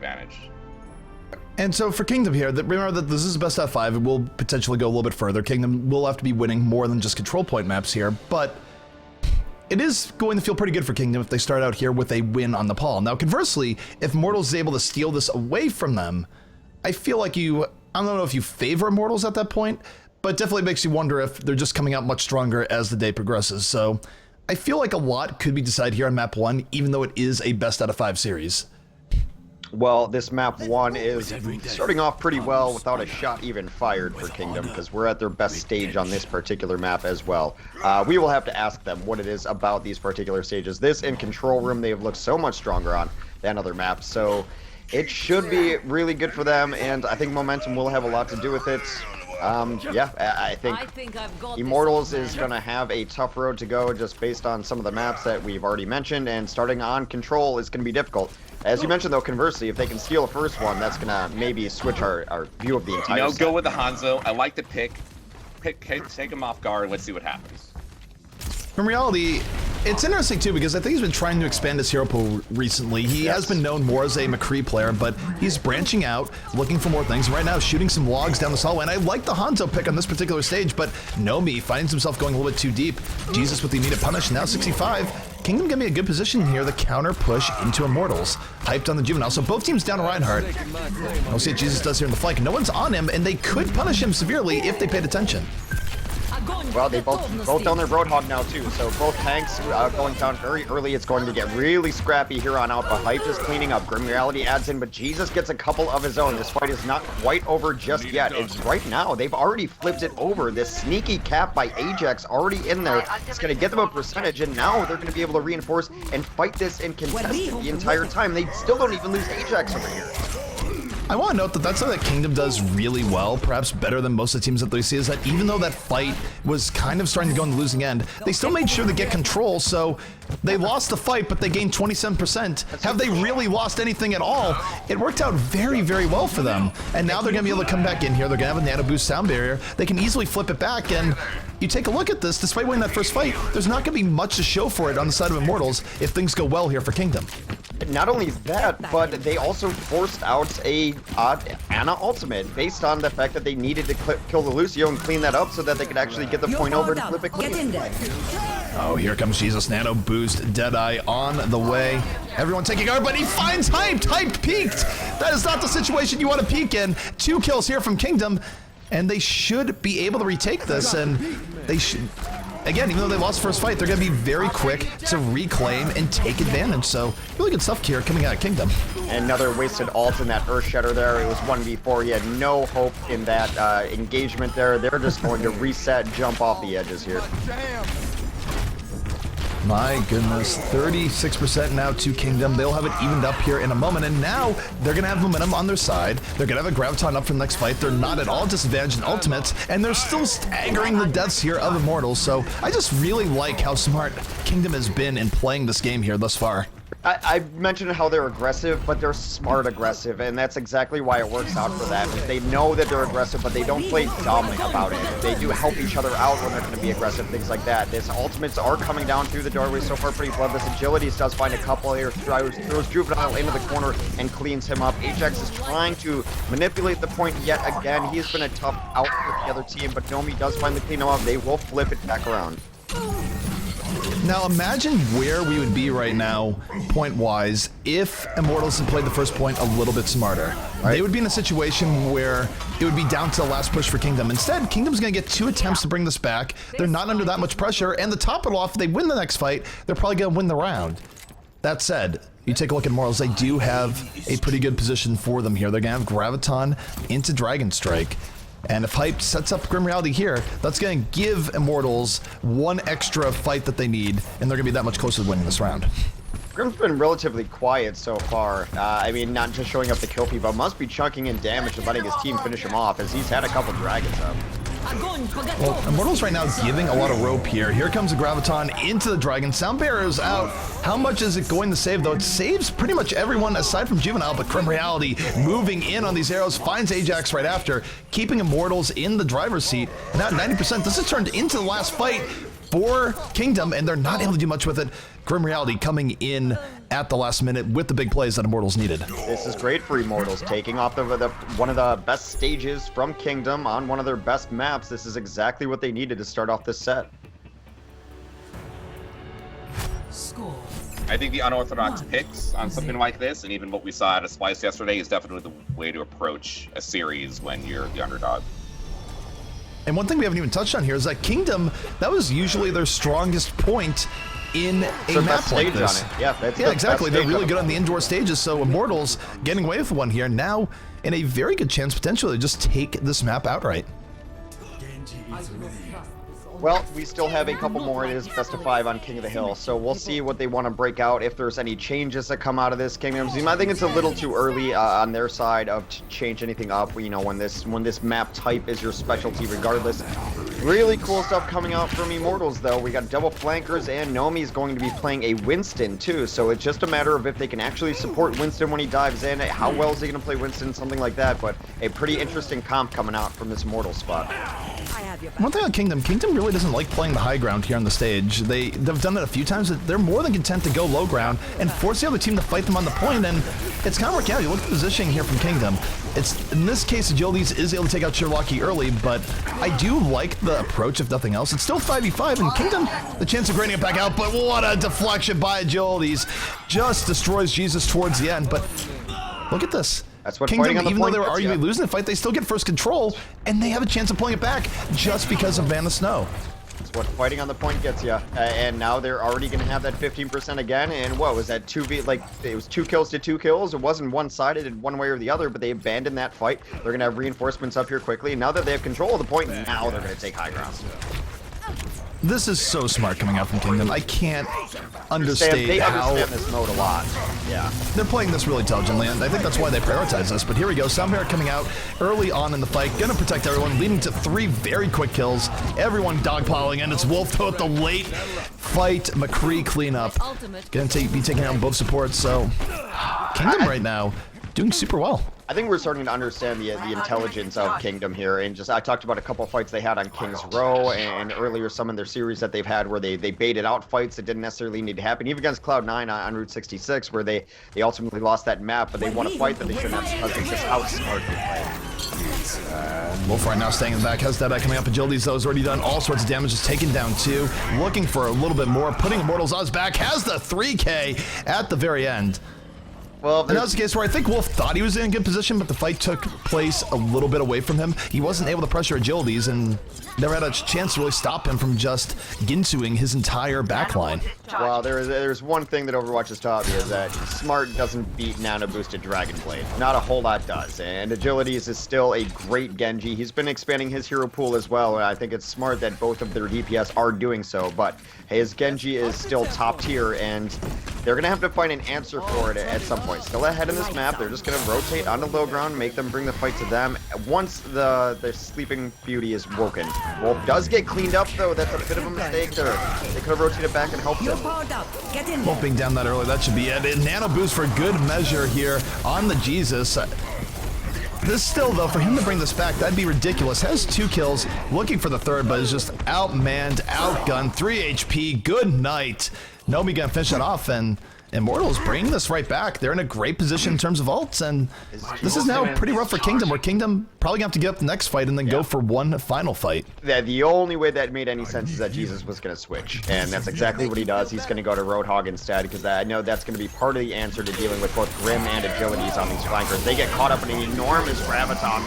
advantage. And so for Kingdom here, remember that this is best out of 5. It will potentially go a little bit further. Kingdom will have to be winning more than just control point maps here, but it is going to feel pretty good for Kingdom if they start out here with a win on Nepal. Now, conversely, if Immortals is able to steal this away from them, I feel like I don't know if you favor Immortals at that point, but it definitely makes you wonder if they're just coming out much stronger as the day progresses. So I feel like a lot could be decided here on map 1, even though it is a best out of 5 series. Well, this map 1 is starting off pretty well without a shot even fired for Kingdom, because we're at their best stage on this particular map as well. We will have to ask them what it is about these particular stages. This and Control Room they have looked so much stronger on than other maps, so it should be really good for them, and I think Momentum will have a lot to do with it. Yeah, I think Immortals is going to have a tough road to go just based on some of the maps that we've already mentioned, and starting on Control is going to be difficult. As you mentioned, though, conversely, if they can steal the first one, that's going to maybe switch our view of the entire set. Go with the Hanzo. I like the pick, take him off guard. Let's see what happens. In reality, it's interesting too because I think he's been trying to expand his hero pool recently. He has been known more as a McCree player, but he's branching out, looking for more things. Right now, shooting some logs down this hallway, and I like the Hanzo pick on this particular stage, but Nomi finds himself going a little bit too deep. Jesus with the immediate punish, now 65. Kingdom gonna be a good position here, the counter push into Immortals. Hyped on the Juvenile, so both teams down to Reinhardt. We'll see what Jesus does here in the flank. No one's on him, and they could punish him severely if they paid attention. Well, they both down their Roadhog now too, so both tanks going down very early. It's going to get really scrappy here on out, but Hype is cleaning up. Grim Reality adds in, but Jesus gets a couple of his own. This fight is not quite over just yet. It's right now. They've already flipped it over. This sneaky cap by Ajax already in there. It's going to get them a percentage, and now they're going to be able to reinforce and fight this and contest it the entire time. They still don't even lose Ajax over here. I want to note that that's something that Kingdom does really well, perhaps better than most of the teams that they see, is that even though that fight was kind of starting to go in the losing end, they still made sure to get control, so they lost the fight, but they gained 27%. Have they really lost anything at all? It worked out very, very well for them, and now they're going to be able to come back in here. They're going to have a nano boost sound barrier. They can easily flip it back, and you take a look at this, despite winning that first fight, there's not going to be much to show for it on the side of Immortals if things go well here for Kingdom. Not only that, but they also forced out a Ana ultimate based on the fact that they needed to kill the Lucio and clean that up so that they could actually get the point over and flip it clean. Oh, here comes Jesus. Nano boost, Deadeye on the way. Everyone taking guard, but he finds Hyped. Hyped peaked. That is not the situation you want to peak in. 2 kills here from Kingdom, and they should be able to retake this, and they should... Again, even though they lost the first fight, they're going to be very quick to reclaim and take advantage. So, really good stuff here coming out of Kingdom. Another wasted ult in that Earth Shatter there. It was 1v4. He had no hope in that engagement there. They're just going to reset, jump off the edges here. My goodness, 36% now to Kingdom. They'll have it evened up here in a moment, and now they're going to have momentum on their side. They're going to have a Graviton up for the next fight. They're not at all disadvantaged in ultimates, and they're still staggering the deaths here of Immortals. So I just really like how smart Kingdom has been in playing this game here thus far. I mentioned how they're aggressive, but they're smart aggressive, and that's exactly why it works out for them. They know that they're aggressive, but they don't play dumbly about it. They do help each other out when they're going to be aggressive, things like that. These ultimates are coming down through the doorway so far, pretty bloodless. Agilities does find a couple here, throws Juvenile into the corner and cleans him up. Ajax is trying to manipulate the point yet again. He's been a tough out for the other team, but Nomi does finally clean him up. They will flip it back around. Now imagine where we would be right now, point-wise, if Immortals had played the first point a little bit smarter. Right. They would be in a situation where it would be down to the last push for Kingdom. Instead, Kingdom's going to get 2 attempts to bring this back. They're not under that much pressure, and to top it off, if they win the next fight, they're probably going to win the round. That said, you take a look at Immortals, they do have a pretty good position for them here. They're going to have Graviton into Dragon Strike. And if Hype sets up Grim Reality here, that's going to give Immortals 1 extra fight that they need, and they're going to be that much closer to winning this round. Grim's been relatively quiet so far. I mean, not just showing up to kill people, must be chunking in damage and letting his team finish him off, as he's had a couple dragons up. Well, Immortals right now giving a lot of rope here. Here comes the Graviton into the Dragon. Sound Barrier's out. How much is it going to save, though? It saves pretty much everyone aside from Juvenile, but Grim Reality moving in on these arrows, finds Ajax right after, keeping Immortals in the driver's seat. Now at 90%, this has turned into the last fight for Kingdom, and they're not able to do much with it. Grim Reality coming in at the last minute with the big plays that Immortals needed. This is great for Immortals, taking off one of the best stages from Kingdom on one of their best maps. This is exactly what they needed to start off this set. Score. I think the unorthodox picks on something like this, and even what we saw at a Splice yesterday, is definitely the way to approach a series when you're the underdog. And one thing we haven't even touched on here is that Kingdom, that was usually their strongest point in a map like this. Yeah, exactly. They're really good on the indoor stages, so Immortals getting away with one here, now in a very good chance potentially to just take this map outright. Well, we still have a couple more. It is best of 5 on King of the Hill, so we'll see what they want to break out, if there's any changes that come out of this Kingdom team. I think it's a little too early on their side to change anything up. You know, when this map type is your specialty regardless. Really cool stuff coming out from Immortals, though. We got double flankers, and Nomi's going to be playing a Winston, too, so it's just a matter of if they can actually support Winston when he dives in. How well is he going to play Winston, something like that, but a pretty interesting comp coming out from this Immortal spot. One thing on Kingdom really doesn't like playing the high ground here on the stage. They've done it a few times. They're more than content to go low ground and force the other team to fight them on the point, and it's kind of working out. You look at the positioning here from Kingdom. In this case, Agilities is able to take out Cherokee early, but I do like the approach, if nothing else. It's still 5v5, and Kingdom, the chance of grinding it back out, but what a deflection by Agilities. Just destroys Jesus towards the end, but look at this. That's what Kingdom, fighting on the even though point they were gets arguably you. losing the fight, they still get first control, and they have a chance of pulling it back just because of Van of Snow. That's what fighting on the point gets you. And now they're already going to have that 15% again. And what was that? It was 2 kills to 2 kills. It wasn't one-sided in one way or the other, but they abandoned that fight. They're going to have reinforcements up here quickly. And now that they have control of the point, now they're going to take high ground. This is so smart coming out from Kingdom. I can't understate They how understand this mode a lot. Yeah. they're playing this really intelligently, and I think that's why they prioritize this. But here we go, Soundbearer coming out early on in the fight, gonna protect everyone, leading to 3 very quick kills. Everyone dogpiling, and it's Wolf though at the late fight. McCree cleanup, gonna be taking out both supports. So Kingdom right now doing super well. I think we're starting to understand the intelligence of Kingdom here, and I talked about a couple fights they had on King's Row, and earlier some in their series that they've had where they baited out fights that didn't necessarily need to happen, even against Cloud9 on Route 66, where they ultimately lost that map, but they won a fight that they shouldn't have because they just outsmarted the play. Wolf right now staying in the back, has that coming up. Agilities though has already done all sorts of damage, just taken down 2, looking for a little bit more, putting Immortals on his back, has the 3K at the very end. Well, And that was the case where I think Wolf thought he was in a good position, but the fight took place a little bit away from him. He wasn't able to pressure Agilities, and never had a chance to really stop him from just Ginsuing his entire backline. well, there's one thing that Overwatch has taught me, is that Smart doesn't beat Nano Boosted Dragon Blade. Not a whole lot does, and Agilities is still a great Genji. He's been expanding his hero pool as well, and I think it's smart that both of their DPS are doing so, but his Genji is still top tier, and they're going to have to find an answer for it at some point. Still ahead in this map, they're just going to rotate onto low ground, make them bring the fight to them once the Sleeping Beauty is woken. Wolf does get cleaned up, though. That's a bit of a mistake there. They could have rotated back and helped him. Wolf being down that early, that should be it. And Nano Boost for good measure here on the Jesus. This still, though, for him to bring this back, that'd be ridiculous. Has 2 kills, looking for the 3rd, but is just outmanned, outgunned, 3 HP, good night. Nomi gonna finish it off, and Immortals bring this right back. They're in a great position in terms of ults, and this is now pretty rough for Kingdom, where Kingdom probably gonna have to get up the next fight and then go for one final fight. Yeah, the only way that made any sense is that Jesus was going to switch, and that's exactly what he does. He's going to go to Roadhog instead, because I know that's going to be part of the answer to dealing with both Grim and Agilities on these flankers. They get caught up in an enormous graviton.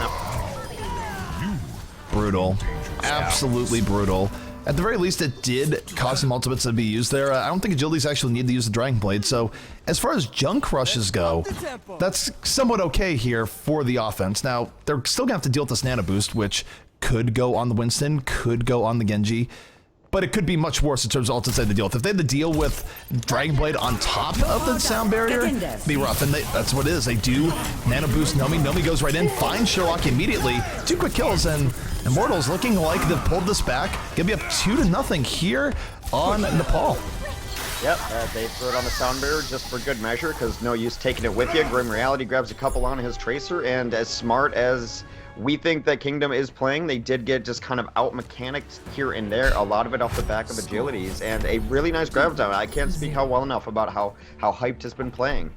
Brutal. Absolutely brutal. At the very least, it did cause some ultimates to be used there. I don't think Agilities actually need to use the Dragon Blade, so as far as junk rushes go, that's somewhat okay here for the offense. Now, they're still going to have to deal with this Nano Boost, which could go on the Winston, could go on the Genji, but it could be much worse in terms of ultimates they had to deal with. If they had to deal with Dragon Blade on top of the sound barrier, it'd be rough, and that's what it is. They do Nano Boost Nomi. Nomi goes right in, finds Sherlock immediately. 2 quick kills, and Immortals looking like they've pulled this back. Gonna be up 2-0 here on Nepal. Yep, they throw it on the sound barrier just for good measure, because no use taking it with you. Grim Reality grabs a couple on his Tracer, and as smart as we think that Kingdom is playing, they did get just kind of out-mechanicked here and there, a lot of it off the back of agilities, and a really nice Graviton. I can't speak well enough about how hyped has been playing.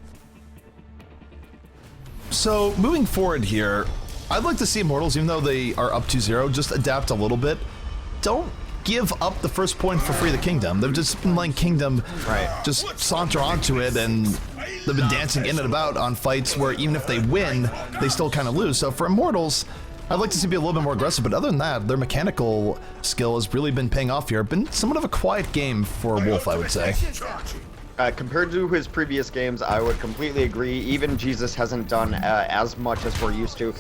So, moving forward here, I'd like to see Immortals, even though they are up 2-0, just adapt a little bit. Don't give up the first point for free to Kingdom. They've just been letting Kingdom just saunter onto it, and they've been dancing in and about on fights where even if they win, they still kind of lose. So for Immortals, I'd like to see them be a little bit more aggressive, but other than that, their mechanical skill has really been paying off here. Been somewhat of a quiet game for Wolf, I would say. Compared to his previous games, I would completely agree. Even Jesus hasn't done as much as we're used to.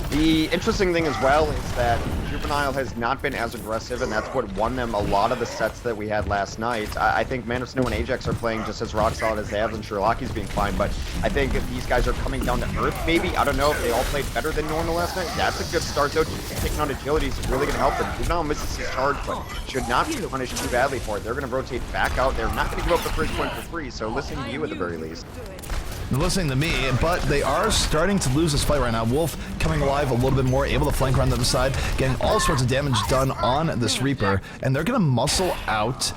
The interesting thing as well is that Juvenile has not been as aggressive, and that's what won them a lot of the sets that we had last night. I think Man of Snow and Ajax are playing just as rock solid as they have, and Sherlocky's being fine, but I think if these guys are coming down to earth, maybe, I don't know if they all played better than normal last night. That's a good start, though. Taking on agility is really going to help them. Juvenile misses his charge, but should not be punished too badly for it. They're going to rotate back out. They're not going to give up the first point for free, so listen to you at the very least. They're listening to me, but they are starting to lose this fight right now. Wolf coming alive a little bit more, able to flank around the other side, getting all sorts of damage done on this Reaper, and they're going to muscle out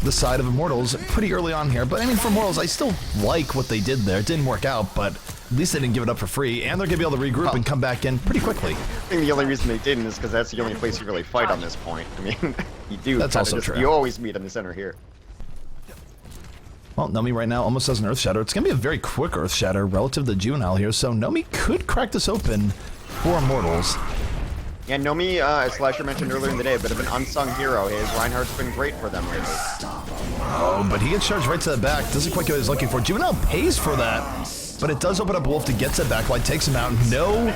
the side of Immortals pretty early on here. But I mean, for Immortals, I still like what they did there. It didn't work out, but at least they didn't give it up for free, and they're going to be able to regroup and come back in pretty quickly. I think the only reason they didn't is because that's the only place you really fight on this point. I mean, you do. That's also true. You always meet in the center here. Well, Nomi right now almost has an Earth Shatter. It's going to be a very quick Earth Shatter relative to the Juvenile here, so Nomi could crack this open for Immortals. Yeah, Nomi, as Slasher mentioned earlier in the day, a bit of an unsung hero. His Reinhardt's been great for them lately. Oh, but he gets charged right to the back. Doesn't quite get what he's looking for. Juvenile pays for that, but it does open up Wolf to get to the back line, takes him out. No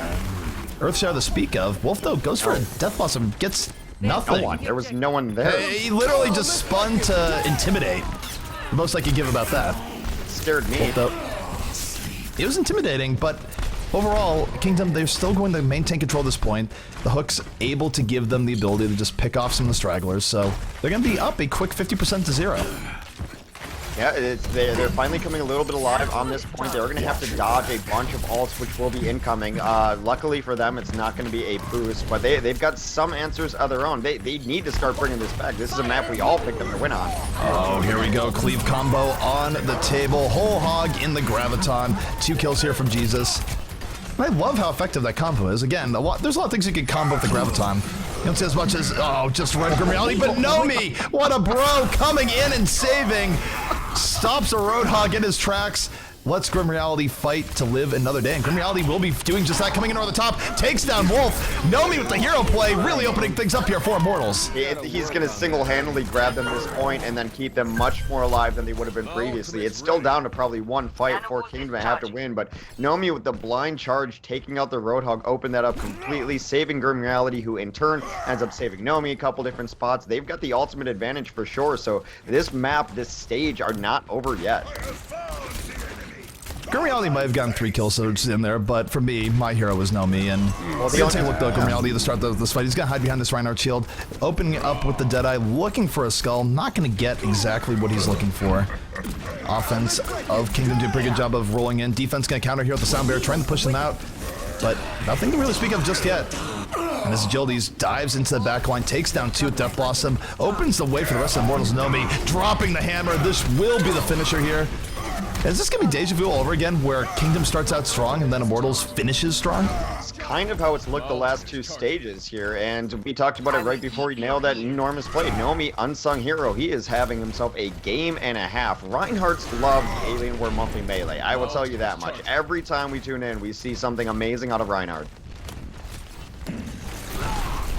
Earth Shatter to speak of. Wolf, though, goes for a Death Blossom, gets nothing. No one. There was no one there. He literally just spun to intimidate. The most I could give about that. Scared me. It was intimidating, but overall, Kingdom, they're still going to maintain control at this point. The Hook's able to give them the ability to just pick off some of the stragglers, so they're going to be up a quick 50% to 0. Yeah, they're finally coming a little bit alive on this point. They're going to have to dodge a bunch of ults, which will be incoming. Luckily for them, it's not going to be a boost, but they've got some answers of their own. They need to start bringing this back. This is a map we all picked them to win on. Oh, here we go. Cleave combo on the table. Whole hog in the Graviton. 2 kills here from Jesus. I love how effective that combo is. Again, there's a lot of things you can combo with the Graviton. You don't see as much as, just Red Grim Reality, but Nomi, what a bro, coming in and saving. Stops a Roadhog in his tracks. Lets Grim Reality fight to live another day, and Grim Reality will be doing just that, coming in over the top, takes down Wolf. Nomi with the hero play, really opening things up here for Immortals. He's going to single-handedly grab them this point and then keep them much more alive than they would have been previously. It's still down to probably one fight for Kingdom to have to win, but Nomi with the blind charge, taking out the Roadhog, opened that up completely, saving Grim Reality, who in turn ends up saving Nomi a couple different spots. They've got the ultimate advantage for sure, so this map, this stage are not over yet. Grim Reality might have gotten 3 kills in there, but for me, my hero was Nomi, and the only take a look though, Grim Reality at the start of this fight. He's gonna hide behind this Reinhardt shield, opening it up with the Deadeye, looking for a skull, not gonna get exactly what he's looking for. Offense of Kingdom do a pretty good job of rolling in. Defense gonna counter here with the Sound Bear, trying to push them out, but nothing to really speak of just yet. And as Agilities dives into the back line, takes down 2 with Death Blossom, opens the way for the rest of Immortals. Nomi dropping the hammer. This will be the finisher here. Is this going to be Deja Vu all over again, where Kingdom starts out strong and then Immortals finishes strong? It's kind of how it's looked the last 2 stages here, and we talked about it right before he nailed that enormous play. Nomi, unsung hero, he is having himself a game and a half. Reinhardt's loved Alienware monthly melee, I will tell you that much. Every time we tune in, we see something amazing out of Reinhardt.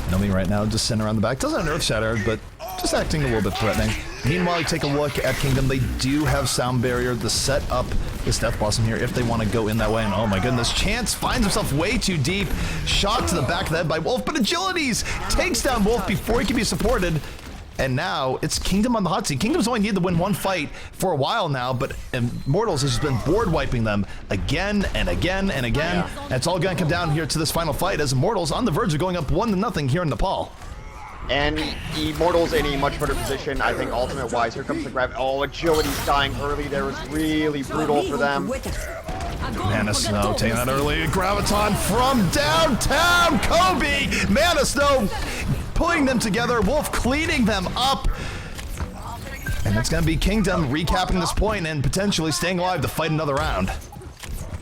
Nomi right now just sitting around the back. Doesn't have an Earth Shatter, but just acting a little bit threatening. Meanwhile, you take a look at Kingdom. They do have Sound Barrier to set up this Death Blossom here if they want to go in that way. And oh my goodness, Chance finds himself way too deep. Shot to the back of the head by Wolf, but Agilities takes down Wolf before he can be supported. And now it's Kingdom on the hot seat. Kingdom's only needed to win 1 fight for a while now, but Immortals has just been board wiping them again and again and again. Yeah. And it's all going to come down here to this final fight as Immortals on the verge of going up 1-0 here in Nepal. And Immortal's in a much better position, I think, ultimate-wise. Here comes the grab. Oh, Agility's dying early there was really brutal for them. Mana Snow taking that early. Graviton from downtown. Kobe. Mana Snow pulling them together. Wolf cleaning them up. And it's going to be Kingdom recapping this point and potentially staying alive to fight another round.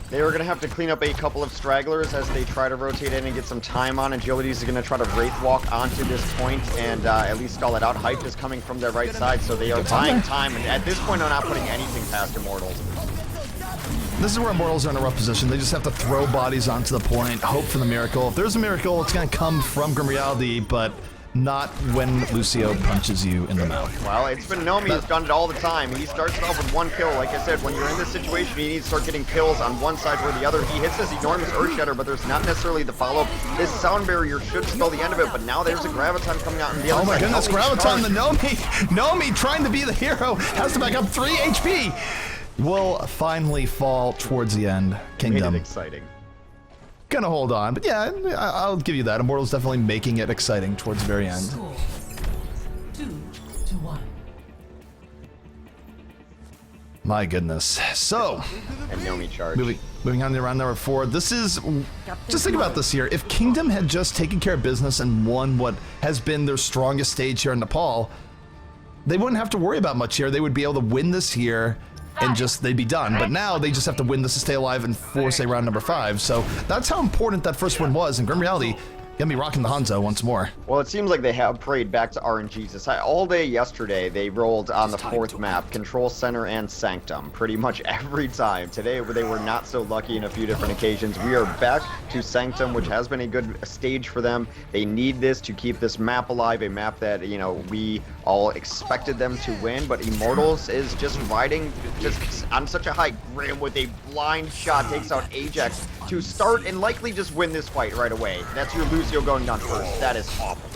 They were going to have to clean up a couple of stragglers as they try to rotate in and get some time on. Agility's going to try to Wraith Walk onto this point and at least stall it out. Hype is coming from their right side, so they are buying time. And at this point, I'm not putting anything past Immortals. This is where Immortals are in a rough position. They just have to throw bodies onto the point, hope for the miracle. If there's a miracle, it's going to come from Grim Reality, but not when Lucio punches you in the mouth. Well, it's been Nomi who's done it all the time. He starts off with one kill. Like I said, when you're in this situation, you need to start getting kills on one side or the other. He hits this enormous Earth Shatter, but there's not necessarily the follow-up. This Sound Barrier should spell the end of it, but now there's a Graviton coming out on the other side. Oh my goodness, Graviton, the Nomi trying to be the hero, has to back up 3 HP. Will finally fall towards the end. Kingdom. Made it exciting. Gonna hold on, but yeah, I'll give you that. Immortal's definitely making it exciting towards the very end. Score 2-1. My goodness. So, And Nomi charge. moving on to round number 4. This is, just think about this here. If Kingdom had just taken care of business and won what has been their strongest stage here in Nepal, they wouldn't have to worry about much here. They would be able to win this here and they'd be done. But now they just have to win this to stay alive and force a round number 5. So that's how important that first win was. And Grim Reality gonna be rocking the Hanzo once more. Well, it seems like they have prayed back to RNGesus. All day yesterday, they rolled on the 4th map, Control Center and Sanctum, pretty much every time. Today, they were not so lucky in a few different occasions. We are back to Sanctum, which has been a good stage for them. They need this to keep this map alive, a map that, you know, we all expected them to win, but Immortals is just riding just on such a high. Grim with a blind shot takes out Ajax to start and likely just win this fight right away. That's your Lucio going down first. That is awful.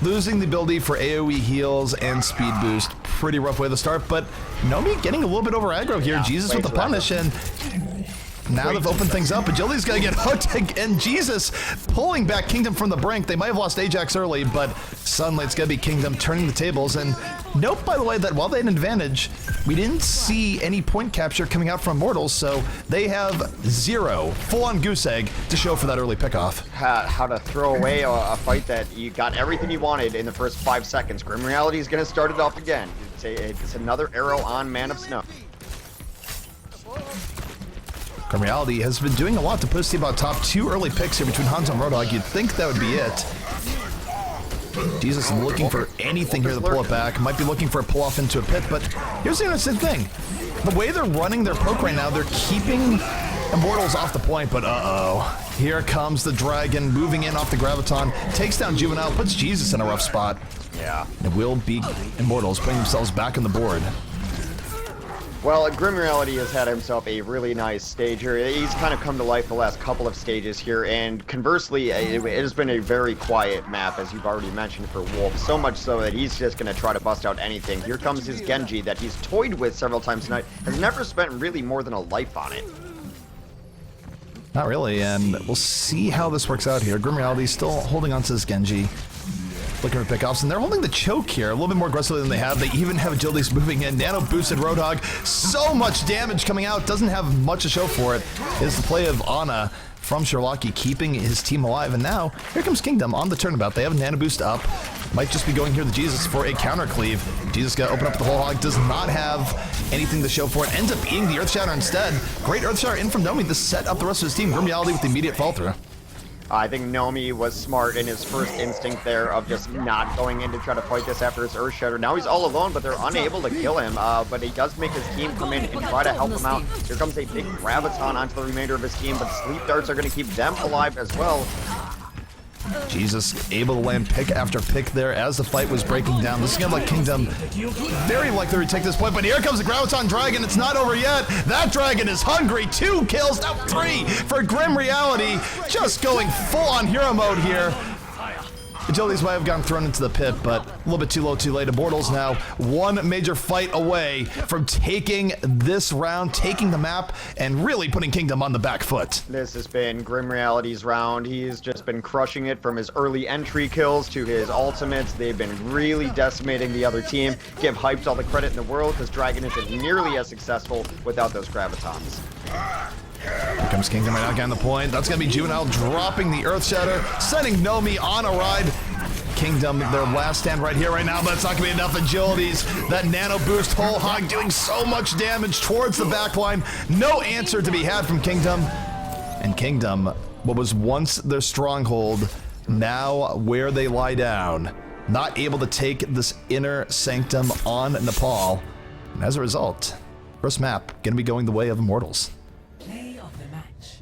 Losing the ability for AoE heals and speed boost. Pretty rough way to start, but Nomi getting a little bit over aggro here. Yeah, Jesus way with the too aggro. punish, and now they've opened things up. Agility's gonna get hooked, and Jesus pulling back Kingdom from the brink. They might have lost Ajax early, but suddenly it's gonna be Kingdom turning the tables. And note, by the way, that while they had an advantage, we didn't see any point capture coming out from Immortals, so they have 0 full-on goose egg to show for that early pickoff. How to throw away a fight that you got everything you wanted in the first 5 seconds. Grim Reality is going to start it off again. It's another arrow on Man of Snow. Grim Reality has been doing a lot to put us about top 2 early picks here between Hanzo and Roadhog. You'd think that would be it. Jesus looking for anything here to pull it back. Might be looking for a pull off into a pit, but here's the interesting thing. The way they're running their poke right now, they're keeping Immortals off the point, but here comes the Dragon moving in off the Graviton, takes down Juvenile, puts Jesus in a rough spot. Yeah. It will be Immortals putting themselves back on the board. Well, Grim Reality has had himself a really nice stage here. He's kind of come to life the last couple of stages here, and conversely, it has been a very quiet map, as you've already mentioned, for Wolf. So much so that he's just going to try to bust out anything. Here comes his Genji that he's toyed with several times tonight, has never spent really more than a life on it. Not really, and we'll see how this works out here. Grim Reality still holding on to this Genji. Looking for pickoffs, and they're holding the choke here a little bit more aggressively than they have. They even have Agility's moving in. Nano boosted Roadhog. So much damage coming out. Doesn't have much to show for it. Is the play of Ana from Sherlocky keeping his team alive. And now, here comes Kingdom on the turnabout. They have a Nano boost up. Might just be going here to Jesus for a counter cleave. Jesus got to open up the whole hog. Does not have anything to show for it. Ends up being the Earth Shatter instead. Great Earth Shatter in from Nomi to set up the rest of his team. Grim Reality with the immediate fall through. I think Nomi was smart in his first instinct there of just not going in to try to fight this after his Earth Shatter. Now he's all alone, but they're unable to kill him. But he does make his team come in and try to help him out. Here comes a big Graviton onto the remainder of his team, but Sleep Darts are going to keep them alive as well. Jesus able to land pick after pick there as the fight was breaking down. This is going to let Kingdom very likely to take this point, but here comes the Graviton Dragon. It's not over yet. That Dragon is hungry. 2 kills, now 3 for Grim Reality. Just going full on hero mode here. Agilities might have gotten thrown into the pit, but a little bit too low, too late. Immortals now one major fight away from taking this round, taking the map, and really putting Kingdom on the back foot. This has been Grim Reality's round. He's just been crushing it from his early entry kills to his ultimates. They've been really decimating the other team. Give Hyped all the credit in the world, because Dragon isn't nearly as successful without those gravitons. Here comes Kingdom right now, getting the point. That's going to be Juvenile dropping the Earth Shatter, sending Nomi on a ride. Kingdom, their last stand right here, right now, but it's not going to be enough agilities. That nano boost whole hog doing so much damage towards the backline. No answer to be had from Kingdom. And Kingdom, what was once their stronghold, now where they lie down. Not able to take this inner sanctum on Nepal. And as a result, first map going to be going the way of Immortals. Play of the match.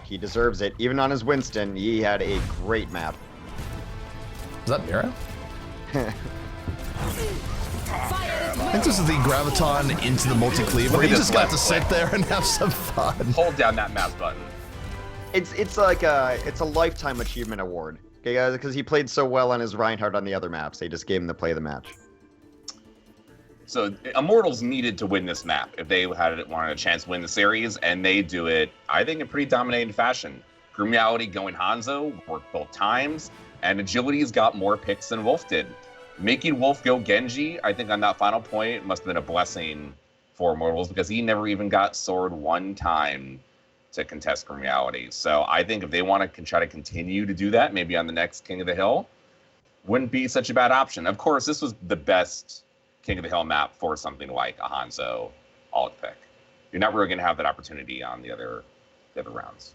He deserves it. Even on his Winston, he had a great map. Is that Mira? I think this is the graviton into the multi-cleave where he just got to sit there and have some fun. Hold down that mouse button. It's like it's a lifetime achievement award. Okay, guys, because he played so well on his Reinhardt on the other maps. They just gave him to play the match. So Immortals needed to win this map if they wanted a chance to win the series, and they do it, I think, in pretty dominating fashion. Grim Reality going Hanzo worked both times, and Agility's got more picks than Wolf did. Making Wolf go Genji, I think on that final point, must have been a blessing for Immortals, because he never even got sword one time to contest Grim Reality. So I think if they want to try to continue to do that, maybe on the next King of the Hill, wouldn't be such a bad option. Of course, this was the best King of the Hill map for something like a Hanzo alt pick. You're not really going to have that opportunity on the other rounds.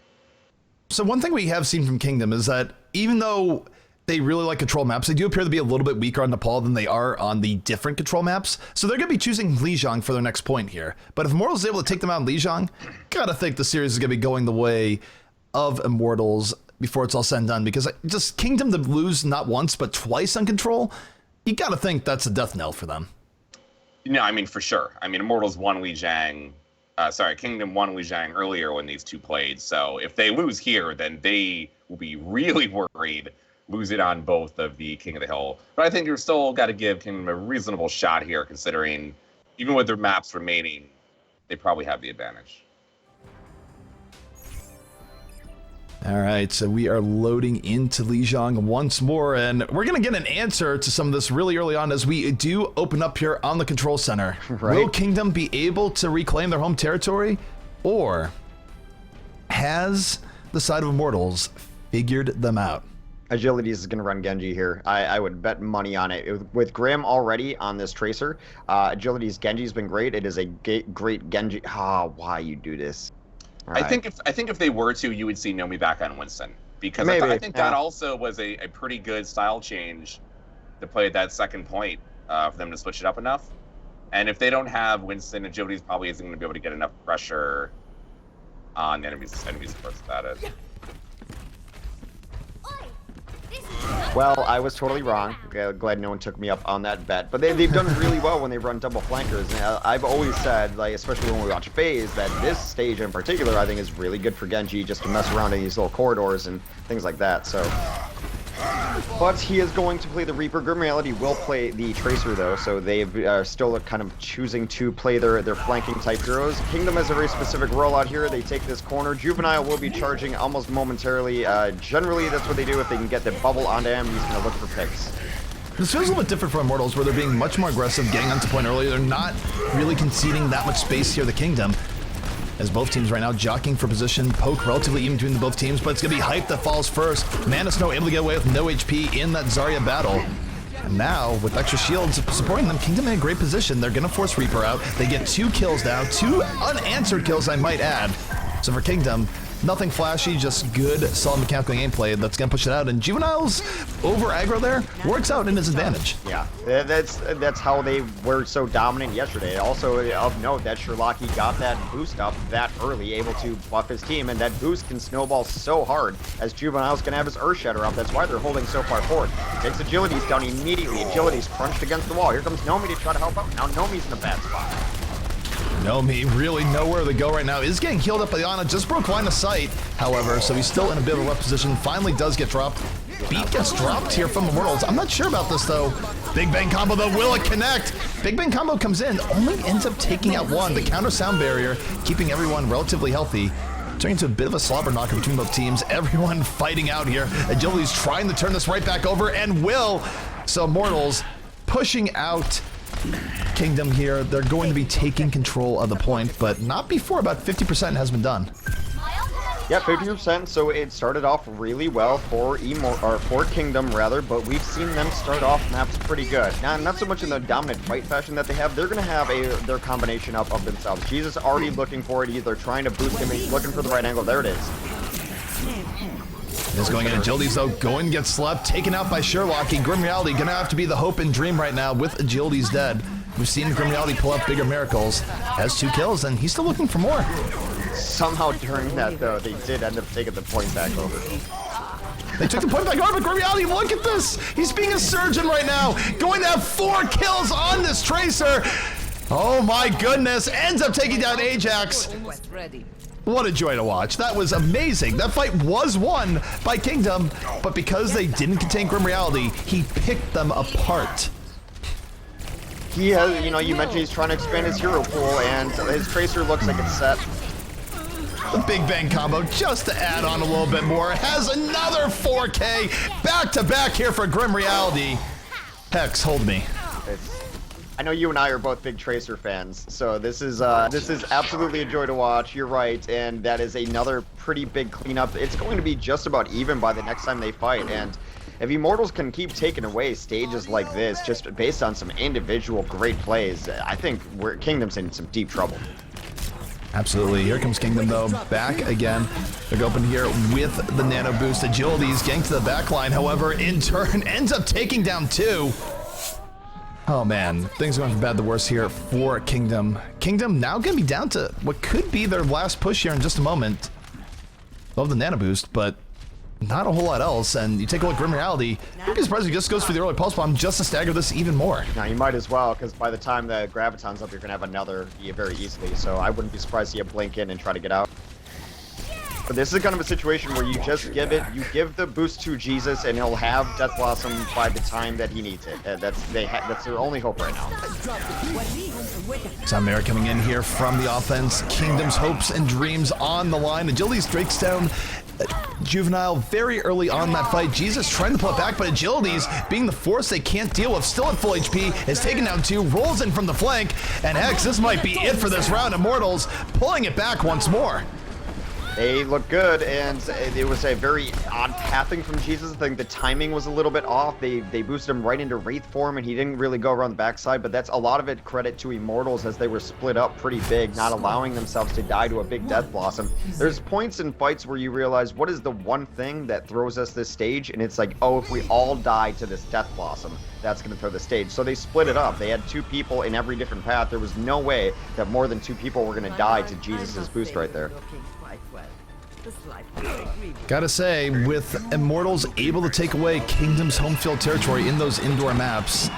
So one thing we have seen from Kingdom is that even though they really like control maps, they do appear to be a little bit weaker on Nepal than they are on the different control maps. So they're going to be choosing Lijiang for their next point here. But if Immortals is able to take them out in Lijiang, gotta think the series is going to be going the way of Immortals before it's all said and done. Because just Kingdom to lose not once, but twice on control, you gotta think that's a death knell for them. No, I mean, for sure. I mean, Immortals won Kingdom won Lijiang earlier when these two played. So if they lose here, then they will be really worried losing on both of the King of the Hill. But I think you're still got to give Kingdom a reasonable shot here, considering even with their maps remaining, they probably have the advantage. All right, so we are loading into Lijiang once more, and we're going to get an answer to some of this really early on as we do open up here on the control center. Right. Will Kingdom be able to reclaim their home territory, or has the side of Immortals figured them out? Agilities is going to run Genji here. I would bet money on it. With Grim already on this Tracer, Agility's Genji's been great. It is a great Genji. Why you do this? Right. I think if they were to, you would see Nomi back on Winston, because I think that also was a pretty good style change to play at that second point for them to switch it up enough. And if they don't have Winston, Agility's probably isn't going to be able to get enough pressure on the enemies first about it. Well, I was totally wrong. Glad no one took me up on that bet. But they've done really well when they run double flankers. And I've always said, like, especially when we watch FaZe, that this stage in particular, I think, is really good for Genji just to mess around in these little corridors and things like that. So, but he is going to play the Reaper. Grim Reality will play the Tracer, though, so they are still kind of choosing to play their flanking type heroes. Kingdom has a very specific rollout here. They take this corner. Juvenile will be charging almost momentarily. Generally, that's what they do. If they can get the bubble onto him, he's going to look for picks. This feels a little bit different for Immortals, where they're being much more aggressive, getting onto point earlier. They're not really conceding that much space here, the Kingdom, as both teams right now jockeying for position. Poke relatively even between the both teams, but it's going to be Hype that falls first. Mana Snow able to get away with no HP in that Zarya battle. And now, with extra shields supporting them, Kingdom in a great position. They're going to force Reaper out. They get 2 kills down, 2 unanswered kills, I might add. So for Kingdom, nothing flashy, just good, solid mechanical gameplay that's going to push it out. And Juvenile's over aggro there works out in his advantage. Yeah, that's how they were so dominant yesterday. Also, of note that Sherlocky got that boost up that early, able to buff his team, and that boost can snowball so hard as Juvenile's going to have his Earth Shatter up. That's why they're holding so far forward. He takes Agility's down immediately. Agility's crunched against the wall. Here comes Nomi to try to help out. Now Nomi's in a bad spot. Nomi really nowhere to go right now. Is getting healed up by Ana. Just broke line of sight, however, so he's still in a bit of a rough position. Finally does get dropped. Beat gets dropped here from Immortals. I'm not sure about this, though. Big Bang Combo, though. Will it connect? Big Bang Combo comes in. Only ends up taking out one. The counter sound barrier, keeping everyone relatively healthy. Turning into a bit of a slobber knocker between both teams. Everyone fighting out here. Agility's trying to turn this right back over, and will. So Immortals pushing out Kingdom here. They're going to be taking control of the point, but not before about 50% has been done. Yeah, 50%. So it started off really well for Kingdom rather, but we've seen them start off maps pretty good. Now, not so much in the dominant fight fashion that they have. They're going to have their combination up of themselves. Jesus already looking for it, either trying to boost him, he's looking for the right angle. There it is. Is going in. Agility's though going to get slept, taken out by Sherlock. And Grim Reality gonna have to be the hope and dream right now with Agility's dead. We've seen Grim Reality pull up bigger miracles. Has 2 kills, and he's still looking for more. Somehow during that, though, they did end up taking the point back over. They took the point back over, but Grim Reality, look at this! He's being a surgeon right now! Going to have 4 kills on this Tracer! Oh my goodness! Ends up taking down Ajax! What a joy to watch. That was amazing. That fight was won by Kingdom, but because they didn't contain Grim Reality, he picked them apart. He has, you know, you mentioned he's trying to expand his hero pool, and his Tracer looks like it's set. The Big Bang Combo, just to add on a little bit more, has another 4K back-to-back here for Grim Reality. Hex, hold me. I know you and I are both big Tracer fans, so this is absolutely a joy to watch. You're right, and that is another pretty big cleanup. It's going to be just about even by the next time they fight, and if Immortals can keep taking away stages like this, just based on some individual great plays, I think Kingdom's in some deep trouble. Absolutely. Here comes Kingdom, though, back again. They're going here with the Nano Boost. Agility's getting to the back line, however, in turn, ends up taking down 2. Oh man, things are going from bad to worse here for Kingdom. Kingdom now going to be down to what could be their last push here in just a moment. Love the Nano Boost, but not a whole lot else. And you take a look at Grim Reality, I'd be surprised if he just goes for the early Pulse Bomb just to stagger this even more. Now you might as well, because by the time the Graviton's up, you're going to have another very easily. So I wouldn't be surprised to see a blink in and try to get out. But this is kind of a situation where you just give the boost to Jesus, and he'll have Death Blossom by the time that he needs it. That's their only hope right now. Samara coming in here from the offense. Kingdom's hopes and dreams on the line. Agility's Drake's down. Juvenile very early on that fight. Jesus trying to pull it back, but Agility's being the force they can't deal with. Still at full HP, is taken down 2, rolls in from the flank, and Hex, this might be it for this round. Immortals pulling it back once more. They look good, and it was a very odd pathing from Jesus. I think the timing was a little bit off. They boosted him right into Wraith form, and he didn't really go around the backside, but that's a lot of it credit to Immortals as they were split up pretty big, not allowing themselves to die to a big Death Blossom. There's points in fights where you realize, what is the one thing that throws us this stage? And it's like, oh, if we all die to this Death Blossom, that's going to throw the stage. So they split it up. They had 2 people in every different path. There was no way that more than 2 people were going to die to Jesus' boost right there. Gotta say, with Immortals able to take away Kingdom's home field territory in those indoor maps,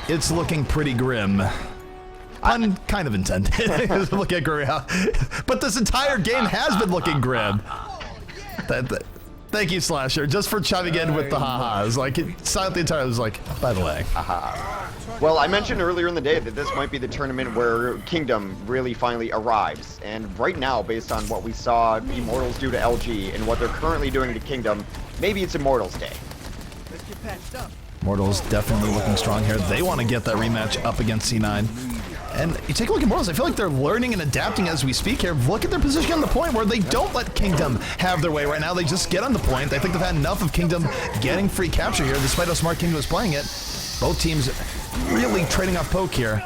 it's looking pretty grim. Pun kind of intended. Look at grim. But this entire game has been looking grim. Thank you, Slasher, just for chiming in with the ha-has. Like, it silently entirely was like, by the way. Well, I mentioned earlier in the day that this might be the tournament where Kingdom really finally arrives. And right now, based on what we saw Immortals do to LG and what they're currently doing to Kingdom, maybe it's Immortals Day. Immortals definitely looking strong here. They want to get that rematch up against C9. And you take a look at Immortals, I feel like they're learning and adapting as we speak here. Look at their position on the point where they don't let Kingdom have their way right now. They just get on the point. I think they've had enough of Kingdom getting free capture here, despite how smart Kingdom is playing it. Both teams really trading off poke here.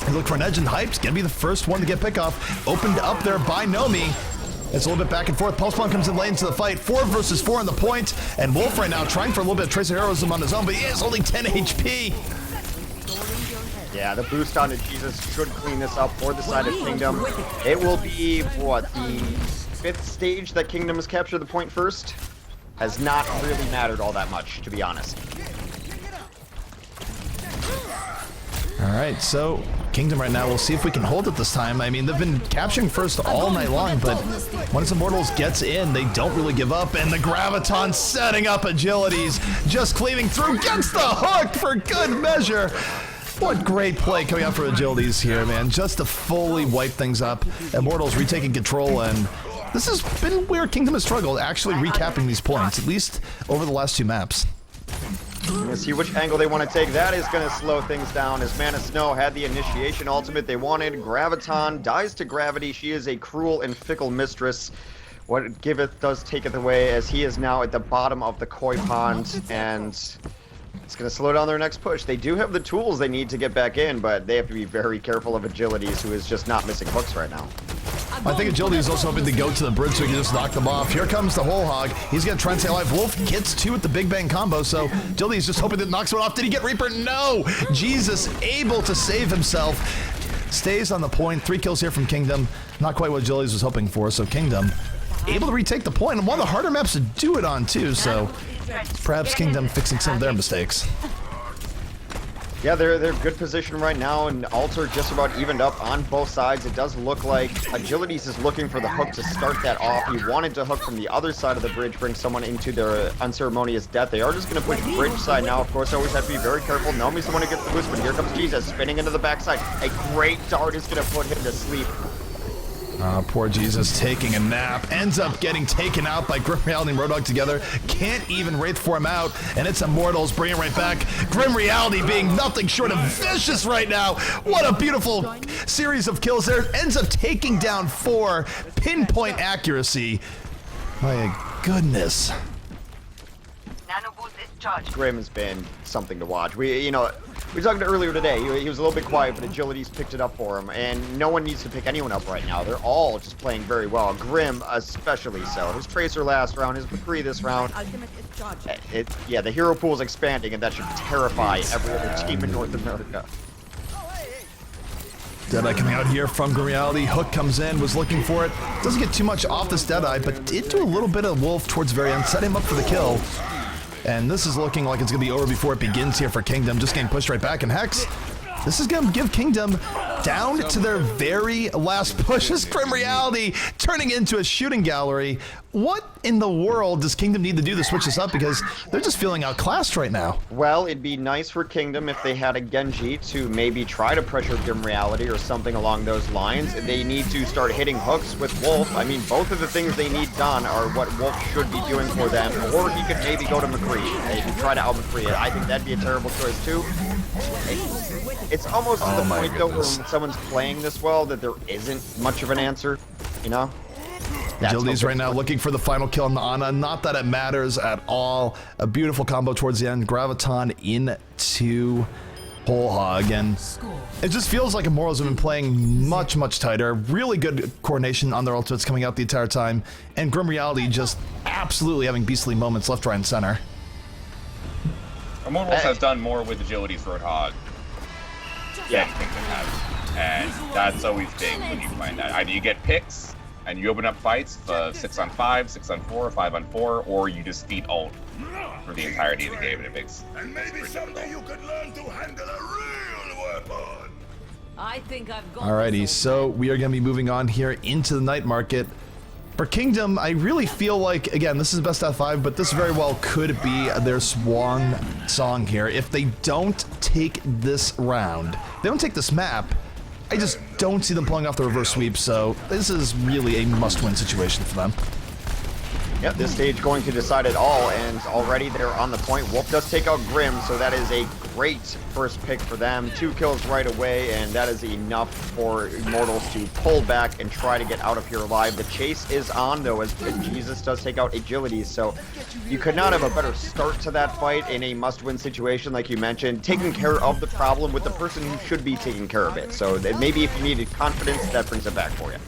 And look for an edge, and Hype's gonna be the first one to get pick off. Opened up there by Nomi. It's a little bit back and forth. Pulse Bomb comes in late into the fight. 4 versus 4 on the point. And Wolf right now trying for a little bit of Tracer heroism on his own, but he is only 10 HP. Yeah, the boost onto Jesus should clean this up for the side of Kingdom. It will be, what, the 5th stage that Kingdom has captured the point first? Has not really mattered all that much, to be honest. All right, so Kingdom right now, we'll see if we can hold it this time. I mean, they've been capturing first all night long, but once Immortals gets in, they don't really give up, and the Graviton setting up agilities, just cleaving through, gets the hook for good measure. What great play coming out for agilities here, man, just to fully wipe things up. Immortals retaking control, and this has been where Kingdom has struggled, actually recapping these points, at least over the last 2 maps. Let's see which angle they want to take. That is going to slow things down as Mana Snow had the initiation ultimate they wanted. Graviton dies to gravity. She is a cruel and fickle mistress. What it giveth does taketh away, as he is now at the bottom of the koi pond, and it's going to slow down their next push. They do have the tools they need to get back in, but they have to be very careful of Agilities, who is just not missing hooks right now. I think Agility is also hoping to go to the bridge so he can just knock them off. Here comes the whole hog. He's going to try and stay alive. Wolf gets 2 with the Big Bang combo, so Agility is just hoping that knocks one off. Did he get Reaper? No! Jesus able to save himself. Stays on the point. 3 kills here from Kingdom. Not quite what Agility was hoping for, so Kingdom able to retake the point, and one of the harder maps to do it on, too, so perhaps Kingdom fixing some of their mistakes. Yeah, they're good position right now, and Alter just about evened up on both sides. It does look like Agilities is looking for the hook to start that off. He wanted to hook from the other side of the bridge, bring someone into their unceremonious death. They are just going to push bridge side now. Of course, always have to be very careful. Naomi's the one who gets the boost, but here comes Jesus spinning into the backside. A great dart is going to put him to sleep. Poor Jesus taking a nap, ends up getting taken out by Grim Reality and Roadhog together, can't even Wraith form out, and it's Immortals bringing it right back. Grim Reality being nothing short of vicious right now. What a beautiful series of kills there. Ends up taking down 4, pinpoint accuracy. My goodness. Grim has been something to watch. We were talking earlier today. He was a little bit quiet, but Agility's picked it up for him, and no one needs to pick anyone up right now. They're all just playing very well. Grim especially so. His Tracer last round, his McCree this round. Yeah, the hero pool is expanding, and that should terrify every other team in North America. Deadeye coming out here from Grim Reality. Hook comes in, was looking for it. Doesn't get too much off this Deadeye, but did do a little bit of Wolf towards the very end, set him up for the kill. And this is looking like it's going to be over before it begins here for Kingdom. Just getting pushed right back. And Hex, this is going to give Kingdom down to their very last push. This Grim Reality turning into a shooting gallery. What in the world does Kingdom need to do to switch this up? Because they're just feeling outclassed right now. Well, it'd be nice for Kingdom if they had a Genji to maybe try to pressure Grim Reality or something along those lines. They need to start hitting hooks with Wolf. I mean, both of the things they need done are what Wolf should be doing for them. Or he could maybe go to McCree and try to out McCree. I think that'd be a terrible choice too. It's almost to the point though when someone's playing this well that there isn't much of an answer, you know? Agility's right now looking for the final kill on the Ana. Not that it matters at all. A beautiful combo towards the end. Graviton into Whole Hog. And it just feels like Immortals have been playing much, much tighter. Really good coordination on their ultimates coming out the entire time. And Grim Reality just absolutely having beastly moments left, right, and center. Immortals has done more with Agility's Roadhog than Kingdom has. And that's always big when you find that. Either you get picks, and you open up fights, 6-on-5, 6-on-4, 5-on-4, or you just feed ult for the entirety of the game, and it makes it pretty difficult. You could learn to handle a real weapon. I think I've got Alrighty, so we are going to be moving on here into the night market. For Kingdom, I really feel like, again, this is best out of 5, but this very well could be their swan song here. If they don't take this round, they don't take this map, I just don't see them pulling off the reverse sweep, so this is really a must-win situation for them. Yep, this stage going to decide it all, and already they're on the point. Wolf does take out Grim, so that is a great first pick for them. 2 kills right away, and that is enough for Immortals to pull back and try to get out of here alive. The chase is on, though, as Jesus does take out Agilities, so you could not have a better start to that fight in a must-win situation, like you mentioned, taking care of the problem with the person who should be taking care of it. So maybe if you needed confidence, that brings it back for you.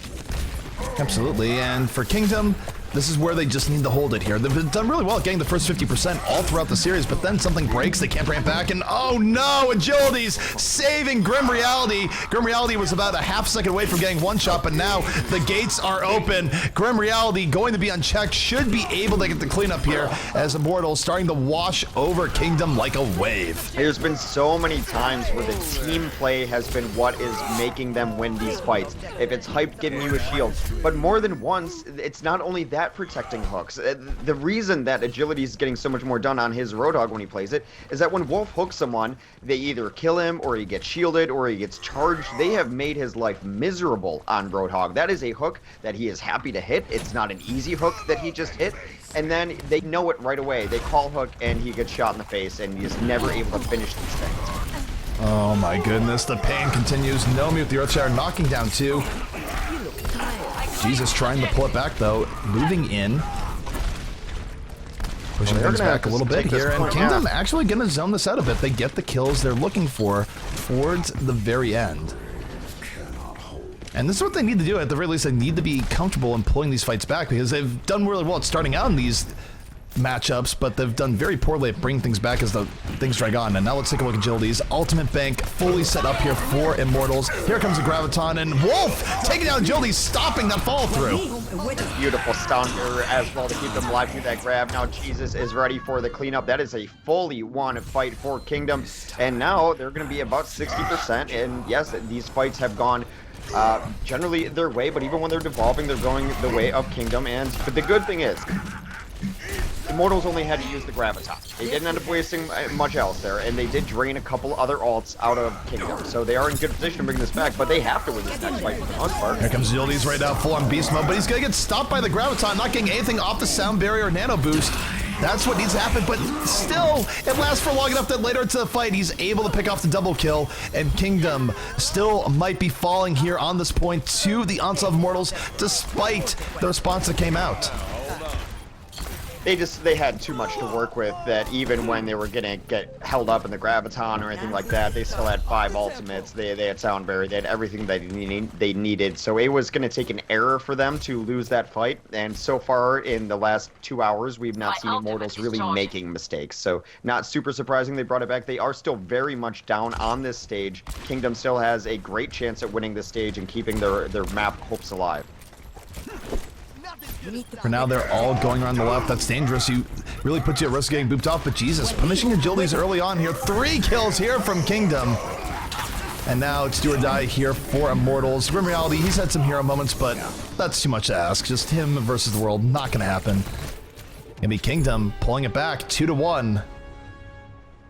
Absolutely, and for Kingdom, This is where they just need to hold it here. They've done really well at getting the first 50% all throughout the series, but then something breaks, they can't bring it back, and oh no, Agility's saving Grim Reality. Grim Reality was about a half second away from getting one shot, but now the gates are open. Grim Reality going to be unchecked, should be able to get the cleanup here as Immortals starting to wash over Kingdom like a wave. There's been so many times where the team play has been what is making them win these fights. If it's hype giving you a shield, but more than once, it's not only that protecting hooks. The reason that Agility is getting so much more done on his Roadhog when he plays it is that when Wolf hooks someone, they either kill him or he gets shielded or he gets charged. They have made his life miserable on Roadhog. That is a hook that he is happy to hit. It's not an easy hook that he just hit. And then they know it right away. They call hook and he gets shot in the face and he's never able to finish these things. Oh my goodness, the pain continues. Nomi with the Earthshatter knocking down 2. Jesus trying to pull it back though, moving in. Pushing things back a little bit here, and Kingdom actually going to zone this out a bit. They get the kills they're looking for towards the very end. And this is what they need to do. At the very least, they need to be comfortable in pulling these fights back because they've done really well at starting out in these matchups, but they've done very poorly at bringing things back as the things drag on. And now let's take a look at Agility's ultimate bank fully set up here for Immortals. Here comes the Graviton, and Wolf taking down Agility, stopping that fall through. Beautiful stun here as well to keep them alive through that grab. Now Jesus is ready for the cleanup. That is a fully won fight for Kingdom, and now they're going to be about 60%. And yes, these fights have gone generally their way, but even when they're devolving, they're going the way of Kingdom. But the good thing is, Immortals only had to use the Graviton. They didn't end up wasting much else there, and they did drain a couple other ults out of Kingdom. So they are in good position to bring this back, but they have to win this next fight for the most part. Here comes Agility's right now, full on beast mode, but he's going to get stopped by the Graviton, not getting anything off the sound barrier or nano boost. That's what needs to happen, but still, it lasts for long enough that later into the fight, he's able to pick off the double kill, and Kingdom still might be falling here on this point to the onslaught of Immortals, despite the response that came out. They had too much to work with, that even when they were gonna get held up in the Graviton or anything like that, they still had 5 ultimates, they had sound barrier, they had everything that they needed. So it was gonna take an error for them to lose that fight, and so far in the last 2 hours, we've not seen Immortals really making mistakes. So not super surprising they brought it back. They are still very much down on this stage. Kingdom still has a great chance at winning this stage and keeping their map hopes alive. For now, they're all going around the left. That's dangerous. You really puts you at risk of getting booped off, but Jesus, punishing Agility's early on here. 3 kills here from Kingdom. And now it's do or die here for Immortals. Grim Reality, he's had some hero moments, but that's too much to ask. Just him versus the world, not going to happen. Gonna be Kingdom pulling it back, 2-1.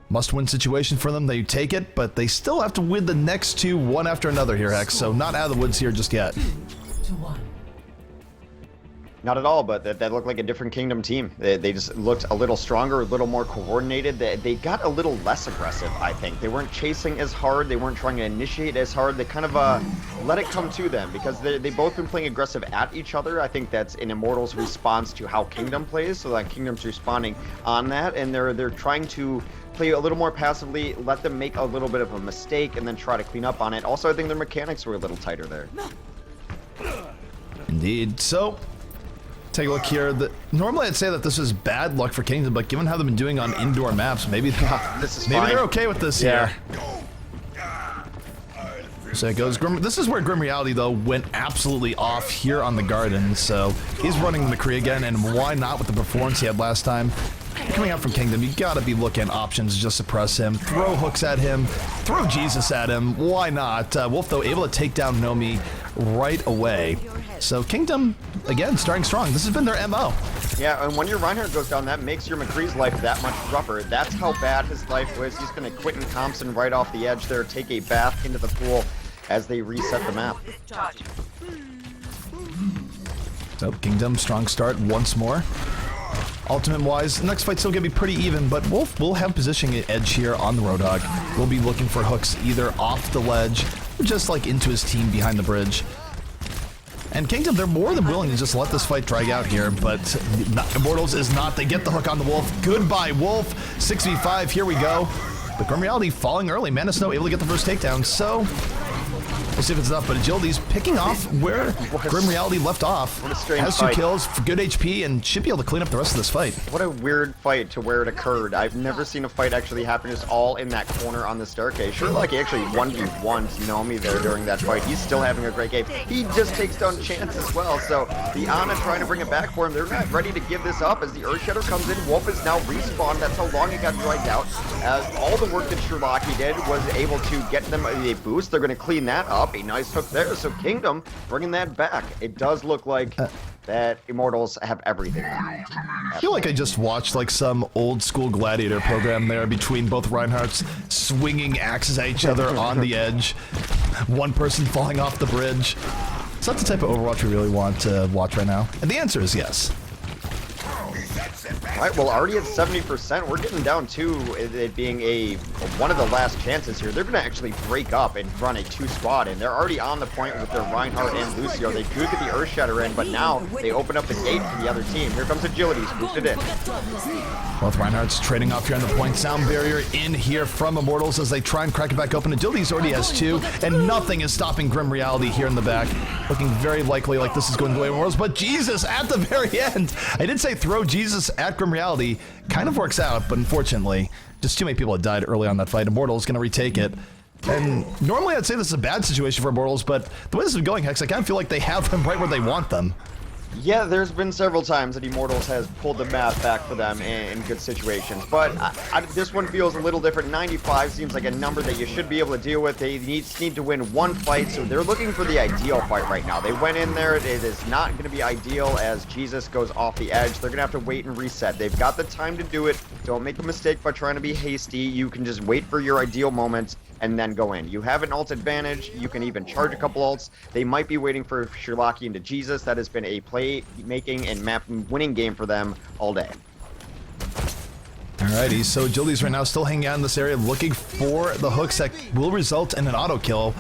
Must-win situation for them. They take it, but they still have to win the next 2, one after another here, Hex. So not out of the woods here just yet. 2-1. Not at all, but that looked like a different Kingdom team. They just looked a little stronger, a little more coordinated. They got a little less aggressive, I think. They weren't chasing as hard. They weren't trying to initiate as hard. They kind of let it come to them because they both been playing aggressive at each other. I think that's an Immortals response to how Kingdom plays, so that Kingdom's responding on that, and they're trying to play a little more passively, let them make a little bit of a mistake, and then try to clean up on it. Also, I think their mechanics were a little tighter there. Indeed. So, take a look here. Normally I'd say that this is bad luck for Kingdom, but given how they've been doing on indoor maps, maybe they're okay with this here. So it goes. This is where Grim Reality, though, went absolutely off here on the Garden. So he's running the McCree again, and why not with the performance he had last time? Coming out from Kingdom, you gotta be looking at options to just suppress him, throw hooks at him, throw Jesus at him. Why not? Wolf, though, able to take down Nomi right away. So Kingdom, again, starting strong. This has been their MO. Yeah, and when your Reinhardt goes down, that makes your McCree's life that much rougher. That's how bad his life was. He's going to Quentin Thompson right off the edge there, take a bath into the pool as they reset the map. So Kingdom, strong start once more. Ultimate-wise, the next fight's still going to be pretty even, but Wolf will have positioning edge here on the Roadhog. We'll be looking for hooks either off the ledge or just like into his team behind the bridge. And Kingdom, they're more than willing to just let this fight drag out here, but Immortals is not. They get the hook on the Wolf. Goodbye, Wolf. 6v5, here we go. But Grim Reality falling early. Mana Snow able to get the first takedown, so We'll see if it's enough, but Agility's picking off where Grim Reality left off. What a strange Has 2 fight. kills, good HP, and should be able to clean up the rest of this fight. What a weird fight to where it occurred. I've never seen a fight actually happen just all in that corner on the staircase. Sherlock actually 1v1 Nomi there during that fight. He's still having a great game. He just takes down Chance as well, so the Ana trying to bring it back for him. They're not ready to give this up as the Earthshatter comes in. Wolf is now respawned. That's how long it got dragged out. All the work that Sherlock did was able to get them a boost. They're going to clean that up. A nice hook there. So Kingdom bringing that back. It does look like that Immortals have everything. I feel like I just watched like some old school Gladiator program there between both Reinhardts swinging axes at each other on the edge. One person falling off the bridge. Is that the type of Overwatch we really want to watch right now? And the answer is yes. All right, well, already at 70%, we're getting down to it being one of the last chances here. They're going to actually break up and run a 2-squad, and they're already on the point with their Reinhardt and Lucio. They do get the Earthshatter in, but now they open up the gate for the other team. Here comes Agility's boosted in. Both Reinhardt's trading off here on the point. Sound barrier in here from Immortals as they try and crack it back open. Agility's already has 2, and nothing is stopping Grim Reality here in the back. Looking very likely like this is going the way of Immortals, but Jesus at the very end. I did say throw Jesus at Grim Reality. Kind of works out, but unfortunately, just too many people had died early on that fight. Immortals going to retake it. And normally I'd say this is a bad situation for Immortals, but the way this is going, Hex, I kind of feel like they have them right where they want them. Yeah, there's been several times that Immortals has pulled the map back for them in good situations, but this one feels a little different. 95 seems like a number that you should be able to deal with. They need to win one fight, so they're looking for the ideal fight right now. They went in there. It is not going to be ideal as Jesus goes off the edge. They're going to have to wait and reset. They've got the time to do it. Don't make a mistake by trying to be hasty. You can just wait for your ideal moments and then go in. You have an ult advantage. You can even charge a couple ults. They might be waiting for Sherlock into Jesus. That has been a play-making and map-winning game for them all day. Alrighty, so Agility's right now still hanging out in this area, looking for the hooks that will result in an auto kill.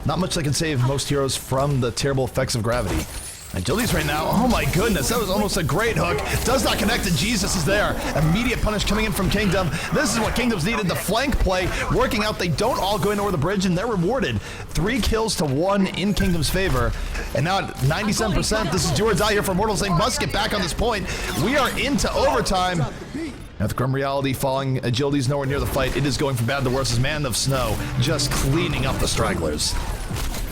Not much that can save most heroes from the terrible effects of gravity. Agility's right now, oh my goodness, that was almost a great hook. Does not connect, and Jesus is there. Immediate punish coming in from Kingdom. This is what Kingdom's needed, the flank play working out. They don't all go in over the bridge, and they're rewarded. 3 kills to 1 in Kingdom's favor. And now at 97%, this is do or die here for Immortals. They must get back on this point. We are into overtime. Now with Grim Reality falling, Agility's nowhere near the fight. It is going from bad to worse as Man of Snow just cleaning up the stragglers.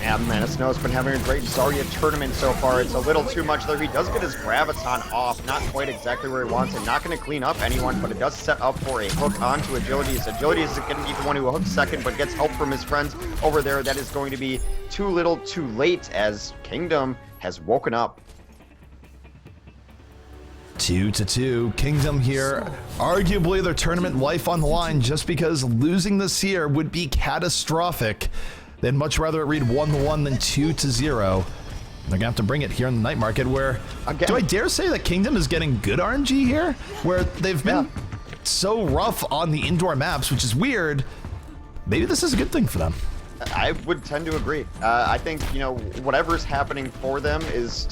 Yeah, Man of Snow's been having a great Zarya tournament so far. It's a little too much there. He does get his Graviton off, not quite exactly where he wants it. Not going to clean up anyone, but it does set up for a hook onto Agility's. Agility is going to be the one who hooks second, but gets help from his friends over there. That is going to be too little too late as Kingdom has woken up. 2-2. Kingdom here, arguably their tournament life on the line, just because losing this here would be catastrophic. They'd much rather it read 1-1 than 2-0. They're gonna have to bring it here in the night market where, again, do I dare say that Kingdom is getting good RNG here? Where they've been so rough on the indoor maps, which is weird. Maybe this is a good thing for them. I would tend to agree. I think, you know, whatever's happening for them is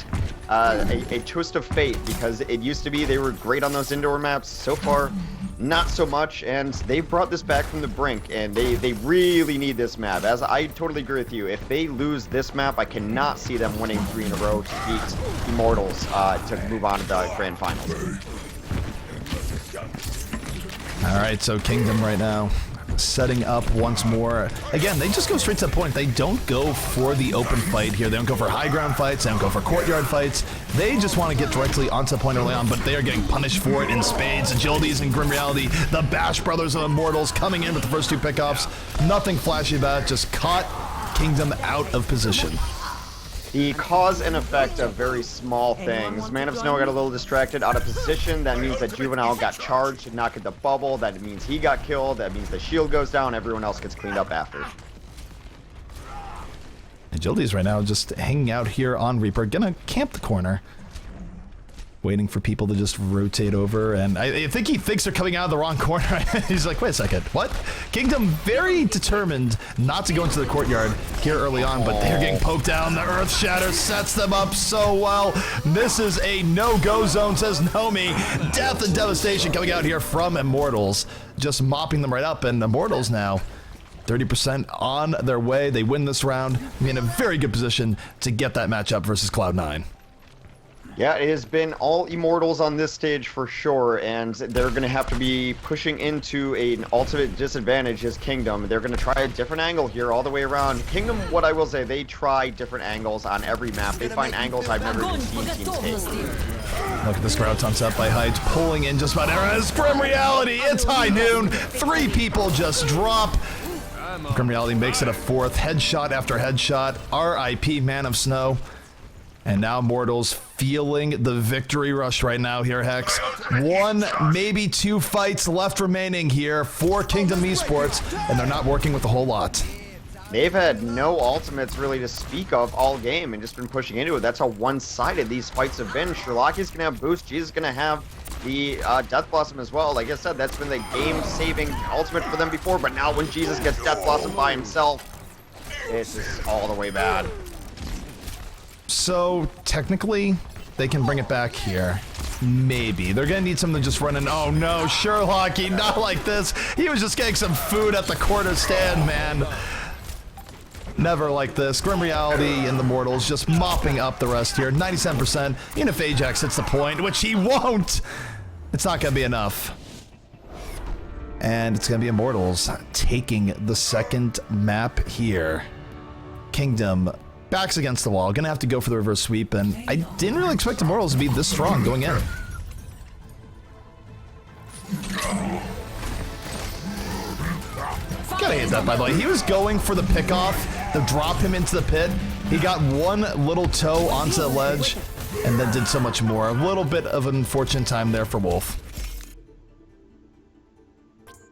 a twist of fate, because it used to be they were great on those indoor maps. So far, not so much, and they've brought this back from the brink, and they really need this map. As I totally agree with you, if they lose this map, I cannot see them winning 3 in a row to beat Immortals to move on to the grand finals. All right, so Kingdom right now setting up once more. Again, they just go straight to the point. They don't go for the open fight here. They don't go for high ground fights. They don't go for courtyard fights. They just want to get directly onto the point early on, but they are getting punished for it in spades. Agilities and Grim Reality, the Bash Brothers of Immortals coming in with the first 2 pickoffs. Nothing flashy about it, just caught Kingdom out of position. The cause and effect of very small things. Man of Snow got a little distracted, out of position. That means that Juvenile got charged, did not get the bubble. That means he got killed. That means the shield goes down. Everyone else gets cleaned up after. Agility's right now just hanging out here on Reaper, gonna camp the corner, waiting for people to just rotate over, and I think he thinks they're coming out of the wrong corner. He's like, wait a second, what? Kingdom very determined not to go into the courtyard here early on, but they're getting poked down. The Earth Shatter sets them up so well. This is a no-go zone, says Nomi. Death and devastation coming out here from Immortals, just mopping them right up, and Immortals now 30% on their way. They win this round. Be in a very good position to get that matchup versus Cloud9. Yeah, it has been all Immortals on this stage for sure, and they're going to have to be pushing into an ultimate disadvantage as Kingdom. They're going to try a different angle here all the way around. Kingdom, what I will say, they try different angles on every map. They find angles I've never even seen teams take. Look at this crowd tons up by Heights, pulling in just about everyone. It's Grim Reality, it's high noon. 3 people just drop. Grim Reality makes it a 4th, headshot after headshot. RIP Man of Snow. And now Immortals feeling the victory rush right now here, Hex. 1, maybe 2 fights left remaining here for Kingdom Esports, and they're not working with a whole lot. They've had no ultimates really to speak of all game and just been pushing into it. That's how one-sided these fights have been. Sherlocky's going to have boost. Jesus is going to have the Death Blossom as well. Like I said, that's been the game-saving ultimate for them before, but now when Jesus gets Death Blossom by himself, it's just all the way bad. So, technically, they can bring it back here. Maybe. They're gonna need something to just run in. Oh no, Sherlocky, not like this. He was just getting some food at the corner stand, man. Never like this. Grim Reality and the Mortals just mopping up the rest here. 97%. Even if Ajax hits the point, which he won't, it's not gonna be enough. And it's gonna be Immortals taking the second map here. Kingdom backs against the wall, gonna have to go for the reverse sweep, and I didn't really expect Immortals to be this strong going in. Gotta hate that, by the way. He was going for the pickoff to drop him into the pit. He got one little toe onto the ledge, and then did so much more. A little bit of an unfortunate time there for Wolf.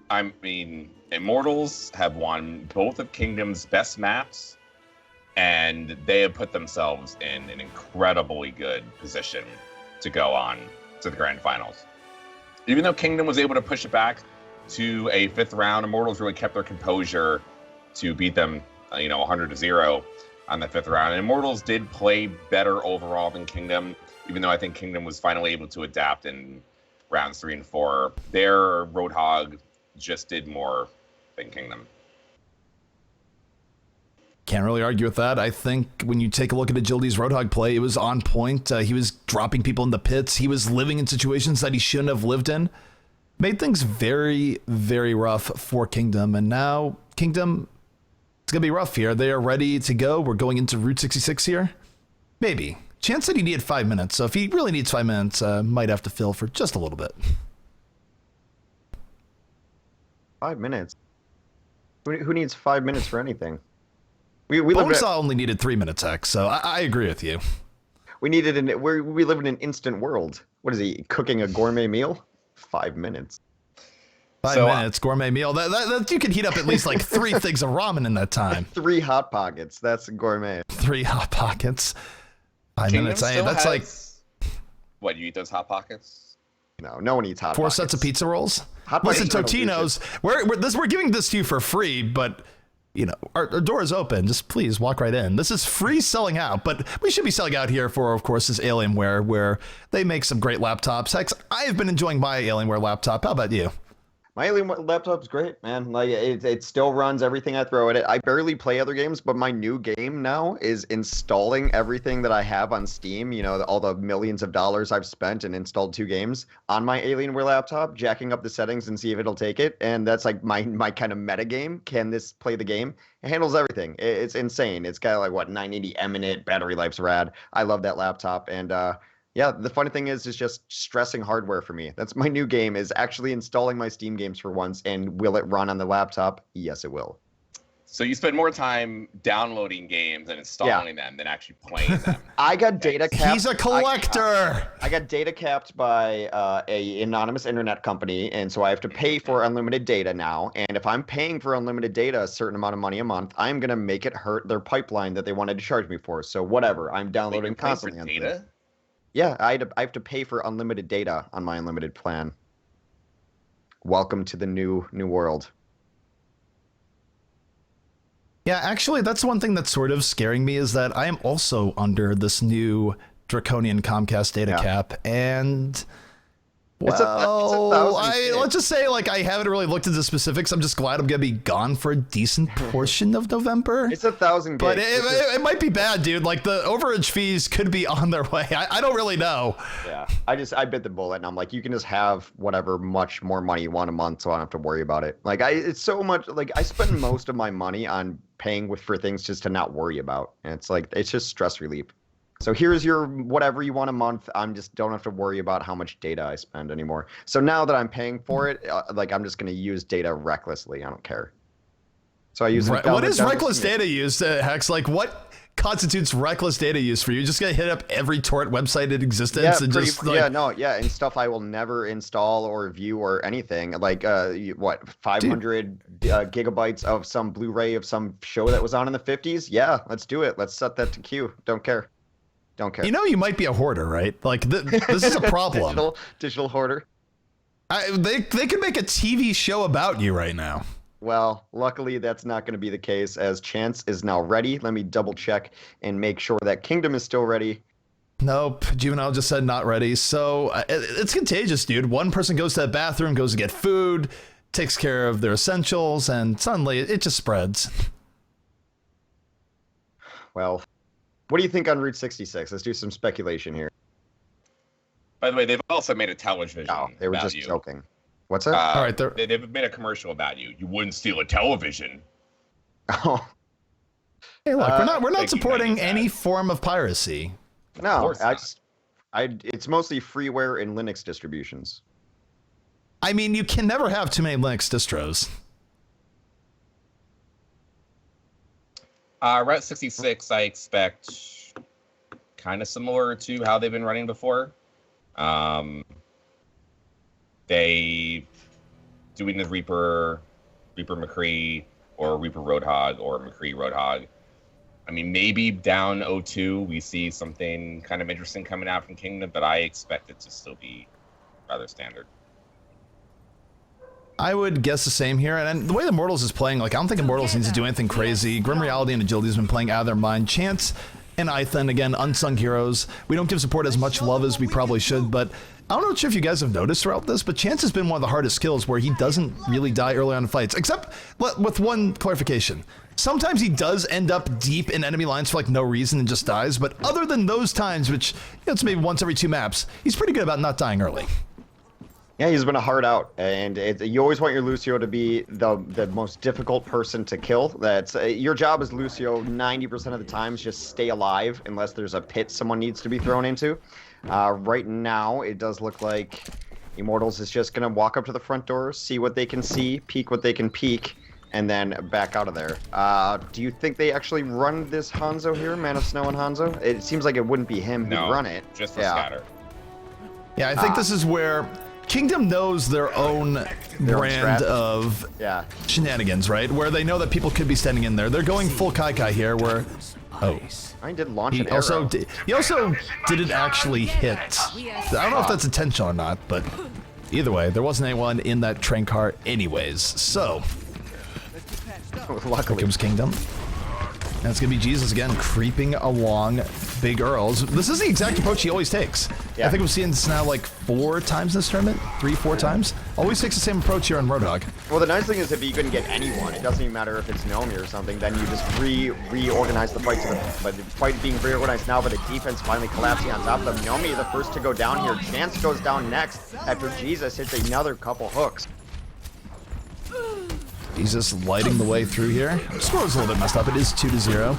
I mean, Immortals have won both of Kingdom's best maps, and they have put themselves in an incredibly good position to go on to the grand finals. Even though Kingdom was able to push it back to a 5th round, Immortals really kept their composure to beat them, 100-0 on the 5th round. And Immortals did play better overall than Kingdom, even though I think Kingdom was finally able to adapt in rounds 3 and 4. Their Roadhog just did more than Kingdom. Can't really argue with that. I think when you take a look at Agility's Roadhog play, it was on point. He was dropping people in the pits. He was living in situations that he shouldn't have lived in. Made things very, very rough for Kingdom. And now Kingdom, it's going to be rough here. They are ready to go. We're going into Route 66 here. Maybe. Chance said he needed 5 minutes. So if he really needs 5 minutes, might have to fill for just a little bit. 5 minutes? Who needs 5 minutes for anything? We only needed 3 minutes, X, so I agree with you. We live in an instant world. What is he, cooking a gourmet meal? 5 minutes. 5 minutes, gourmet meal. That you could heat up at least like 3 things of ramen in that time. 3 Hot Pockets. That's gourmet. 3 Hot Pockets. 5 Kingdom minutes. still That's has, like... What, you eat those Hot Pockets? No one eats Hot Pockets. 4 sets of pizza rolls? Hot Listen, Pockets Totino's, we're giving this to you for free, but... our door is open. Just please walk right in. This is free selling out, but we should be selling out here for, of course, this Alienware, where they make some great laptops. Hex, I've been enjoying my Alienware laptop. How about you? My Alienware laptop's great, man. Like it still runs everything I throw at it. I barely play other games, but my new game now is installing everything that I have on Steam. All the millions of dollars I've spent and installed 2 games on my Alienware laptop, jacking up the settings and see if it'll take it. And that's like my kind of meta game. Can this play the game? It handles everything. It's insane. It's got like 980M in it. Battery life's rad. I love that laptop. And yeah, the funny thing is just stressing hardware for me. That's my new game, is actually installing my Steam games for once. And will it run on the laptop? Yes, it will. So you spend more time downloading games and installing them than actually playing them. I got data capped. He's a collector. I got data capped by a anonymous internet company, and so I have to pay for unlimited data now. And if I'm paying for unlimited data a certain amount of money a month, I'm gonna make it hurt their pipeline that they wanted to charge me for. So whatever, I'm downloading constantly. For data? Yeah, I have to pay for unlimited data on my unlimited plan. Welcome to the new world. Yeah, actually, that's one thing that's sort of scaring me, is that I am also under this new draconian Comcast data cap, and Well, let's just say, like, I haven't really looked into specifics. I'm just glad I'm gonna be gone for a decent portion of November. It's 1,000 gigs. But it might be bad, dude. Like, the overage fees could be on their way. I don't really know. Yeah, I bit the bullet, and I'm like, you can just have whatever much more money you want a month, so I don't have to worry about it. Like, it's so much. Like, I spend most of my money on paying for things just to not worry about, and it's like it's just stress relief. So here's your whatever you want a month. I'm just don't have to worry about how much data I spend anymore. So now that I'm paying for it, like I'm just going to use data recklessly. I don't care. So I use what is reckless data use, Hex? Like what constitutes reckless data use for you? Just gonna hit up every torrent website in existence and just like... and stuff I will never install or view or anything. Like 500 gigabytes of some Blu-ray of some show that was on in the 50s? Yeah, let's do it. Let's set that to queue. Don't care. Don't care. You know, you might be a hoarder, right? Like this is a problem. digital hoarder. They could make a TV show about you right now. Well, luckily that's not going to be the case, as Chance is now ready. Let me double check and make sure that Kingdom is still ready. Nope, Juvenile just said not ready. So it's contagious, dude. One person goes to the bathroom, goes to get food, takes care of their essentials, and suddenly it just spreads. Well, what do you think on Route 66? Let's do some speculation here. By the way, they've also made a television. Oh, they were just joking. What's that? All right, they've made a commercial about you. You wouldn't steal a television. Oh. Hey, look, we're not supporting any form of piracy. No, it's mostly freeware and Linux distributions. I mean, you can never have too many Linux distros. Route 66, I expect kind of similar to how they've been running before. They doing the Reaper McCree or Reaper Roadhog or McCree Roadhog. I mean, maybe down 02 we see something kind of interesting coming out from Kingdom, but I expect it to still be rather standard. I would guess the same here, and the way the Immortals is playing, like I don't think Immortals needs to do anything crazy. Grim Reality and Agility has been playing out of their mind. Chance and Ithan, again, unsung heroes. We don't give support as much love as we probably should, but I'm not sure if you guys have noticed throughout this, but Chance has been one of the hardest kills where he doesn't really die early on in fights, except with one clarification. Sometimes he does end up deep in enemy lines for like no reason and just dies, but other than those times, which it's maybe once every 2 maps, he's pretty good about not dying early. Yeah, he's been a hard out, and you always want your Lucio to be the most difficult person to kill. That's your job as Lucio 90% of the time is just stay alive unless there's a pit someone needs to be thrown into. Right now, it does look like Immortals is just going to walk up to the front door, see what they can see, peek what they can peek, and then back out of there. Do you think they actually run this Hanzo here, Man of Snow and Hanzo? It seems like it wouldn't be him who run it. Just for scatter. Yeah, I think this is where Kingdom knows their own brand of shenanigans, right? Where they know that people could be standing in there. They're going full Kai here, where... Oh. I did launch an arrow. He also didn't actually hit. I don't know if that's intentional or not, but either way, there wasn't anyone in that train car anyways. So, luckily, here comes Kingdom. And it's going to be Jesus again, creeping along Big Earls. This is the exact approach he always takes. Yeah. I think we've seen this now like 4 times in this tournament. 3-4 times. Always takes the same approach here on Roadhog. Well, the nice thing is if you couldn't get anyone, it doesn't even matter if it's Nomi or something, then you just reorganize the fight to the fight being reorganized now, but the defense finally collapsing on top of them. Nomi the first to go down here. Chance goes down next after Jesus hits another couple hooks. Jesus lighting the way through here. Score is a little bit messed up. It is 2-0.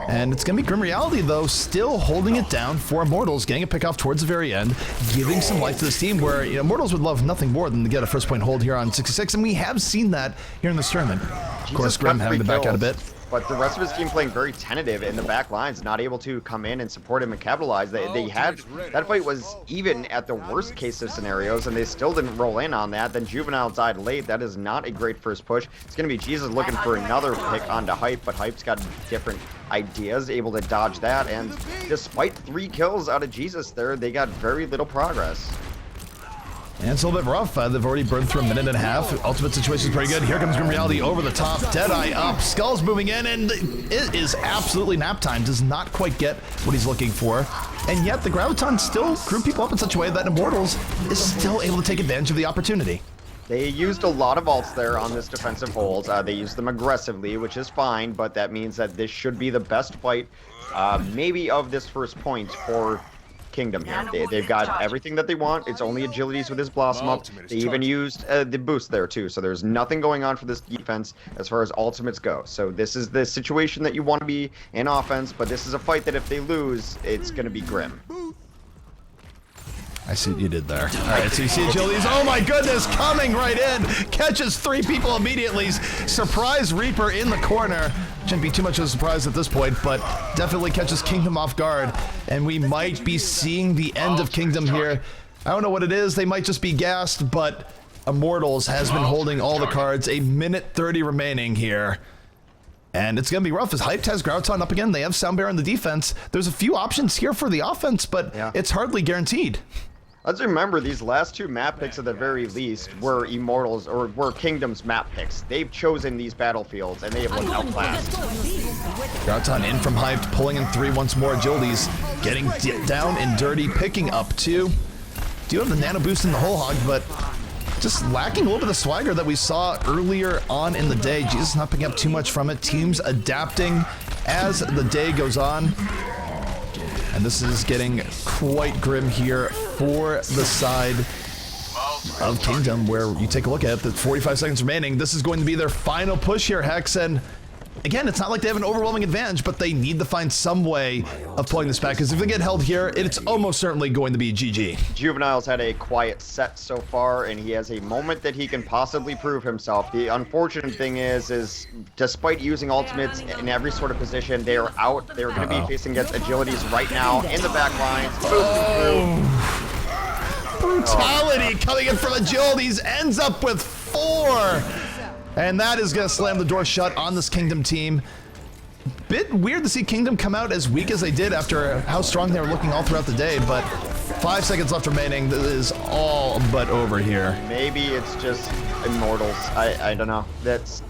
And it's going to be Grim Reality, though, still holding it down for Immortals, getting a pick off towards the very end, giving some life to this team where Immortals would love nothing more than to get a first point hold here on 66, and we have seen that here in this tournament. Of course, Grim having to back out a bit. But the rest of his team playing very tentative in the back lines, not able to come in and support him and capitalize. They had that fight was even at the worst case of scenarios, and they still didn't roll in on that. Then Juvenile died late. That is not a great first push. It's going to be Jesus looking for another pick onto Hype, but Hype's got different ideas, able to dodge that. And despite 3 kills out of Jesus there, they got very little progress. And it's a little bit rough. They've already burned through a minute and a half. Ultimate situation is pretty good. Here comes Grim Reality over the top. Deadeye up. Skull's moving in, and it is absolutely nap time. Does not quite get what he's looking for. and yet the Graviton still grew people up in such a way that Immortals is still able to take advantage of the opportunity. They used a lot of ults there on this defensive hold. They used them aggressively, which is fine, but that means that this should be the best fight, maybe of this first point for Kingdom here. They've got everything that they want. It's only agilities with his Blossom up. They even used the boost there too, so there's nothing going on for this defense as far as ultimates go. So this is the situation that you want to be in offense, but this is a fight that if they lose, it's going to be grim. I see what you did there. All right, so you see agilities. Oh my goodness, coming right in. Catches 3 people immediately. Surprise Reaper in the corner. Shouldn't be too much of a surprise at this point, but definitely catches Kingdom off guard. And we might be seeing the end of Kingdom here. I don't know what it is. They might just be gassed, but Immortals has been holding all the cards. 1:30 remaining here. And it's going to be rough as Hyped has Graviton up again. They have Soundbear on the defense. There's a few options here for the offense, but it's hardly guaranteed. Let's remember these last 2 map picks at the very least were Immortals or were Kingdom's map picks. They've chosen these battlefields and they have looked outclassed. Graviton in from Hyped, pulling in 3 once more. Agilities getting down and dirty, picking up 2. Do have the nano boost in the whole hog, but just lacking a little bit of swagger that we saw earlier on in the day. Jesus not picking up too much from it. Teams adapting as the day goes on. And this is getting quite grim here for the side of Kingdom, where you take a look at it, the 45 seconds remaining. This is going to be their final push here, Hex, and again, it's not like they have an overwhelming advantage, but they need to find some way of pulling this back, because if they get held here, it's almost certainly going to be GG. Juvenile's had a quiet set so far, and he has a moment that he can possibly prove himself. The unfortunate thing is despite using ultimates in every sort of position, they are out. They're going to be facing against agilities right now in the back lines. Brutality coming in from agilities, ends up with 4. And that is going to slam the door shut on this Kingdom team. Bit weird to see Kingdom come out as weak as they did after how strong they were looking all throughout the day, but 5 seconds left remaining. This is all but over here. Maybe it's just Immortals. I don't know. That's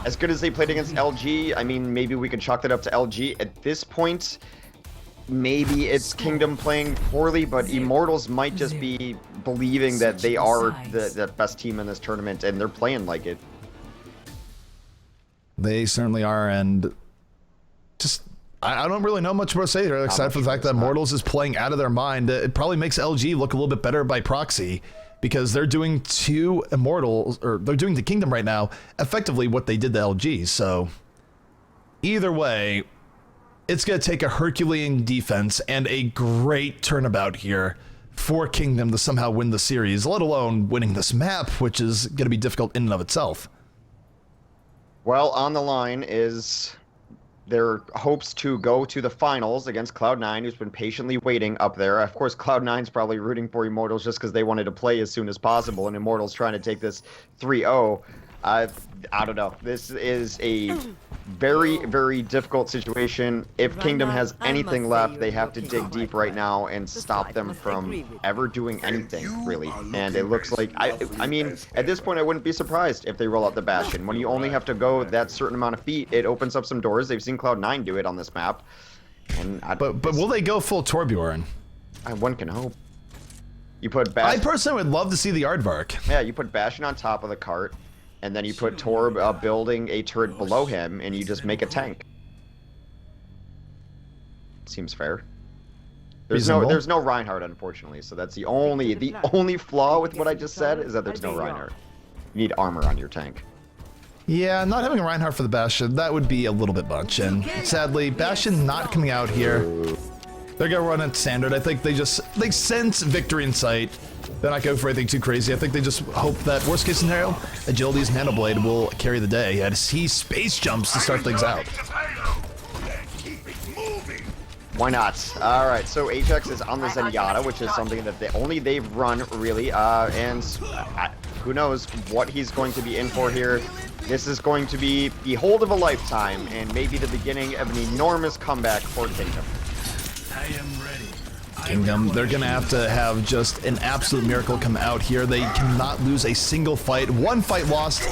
as good as they played against LG. I mean, maybe we could chalk that up to LG. At this point, maybe it's Kingdom playing poorly, but Immortals might just be believing that they are the best team in this tournament, and they're playing like it. They certainly are, and just I don't really know much more to say there, except for the fact that Immortals is playing out of their mind. It probably makes LG look a little bit better by proxy, because they're doing to Immortals, or they're doing to Kingdom right now, effectively what they did to LG. So either way, it's going to take a Herculean defense and a great turnabout here for Kingdom to somehow win the series, let alone winning this map, which is going to be difficult in and of itself. Well, on the line is their hopes to go to the finals against Cloud9, who's been patiently waiting up there. Of course, Cloud9's probably rooting for Immortals just because they wanted to play as soon as possible, and Immortals trying to take this 3-0. I don't know. This is a very, very difficult situation. If Kingdom has anything left, they have to dig deep right now and stop them from ever doing anything, really. And it looks like, I mean, at this point, I wouldn't be surprised if they roll out the Bastion. When you only have to go that certain amount of feet, it opens up some doors. They've seen Cloud9 do it on this map. And but will they go full Torbjorn? One can hope. You put Bastion. I personally would love to see the Aardvark. Yeah, you put Bastion on top of the cart. And then you put Torb building a turret below him, and you just make a tank. Seems fair. There's no Reinhardt, unfortunately, so that's the only flaw with what I just said is that there's no Reinhardt. You need armor on your tank. Yeah, not having a Reinhardt for the Bastion, that would be a little bit much, and sadly, Bastion not coming out here. They're gonna run it standard. I think they sense victory in sight. They're not going for anything too crazy. I think they just hope that, worst case scenario, Agility's Nano Blade will carry the day as he space jumps to start things out. Why not? All right, so Ajax is on the Zenyatta, which is something that they've run, really, and who knows what he's going to be in for here. This is going to be the hold of a lifetime, and maybe the beginning of an enormous comeback for Kingdom. I am ready. Kingdom, they're going to have just an absolute miracle come out here. They cannot lose a single fight. One fight lost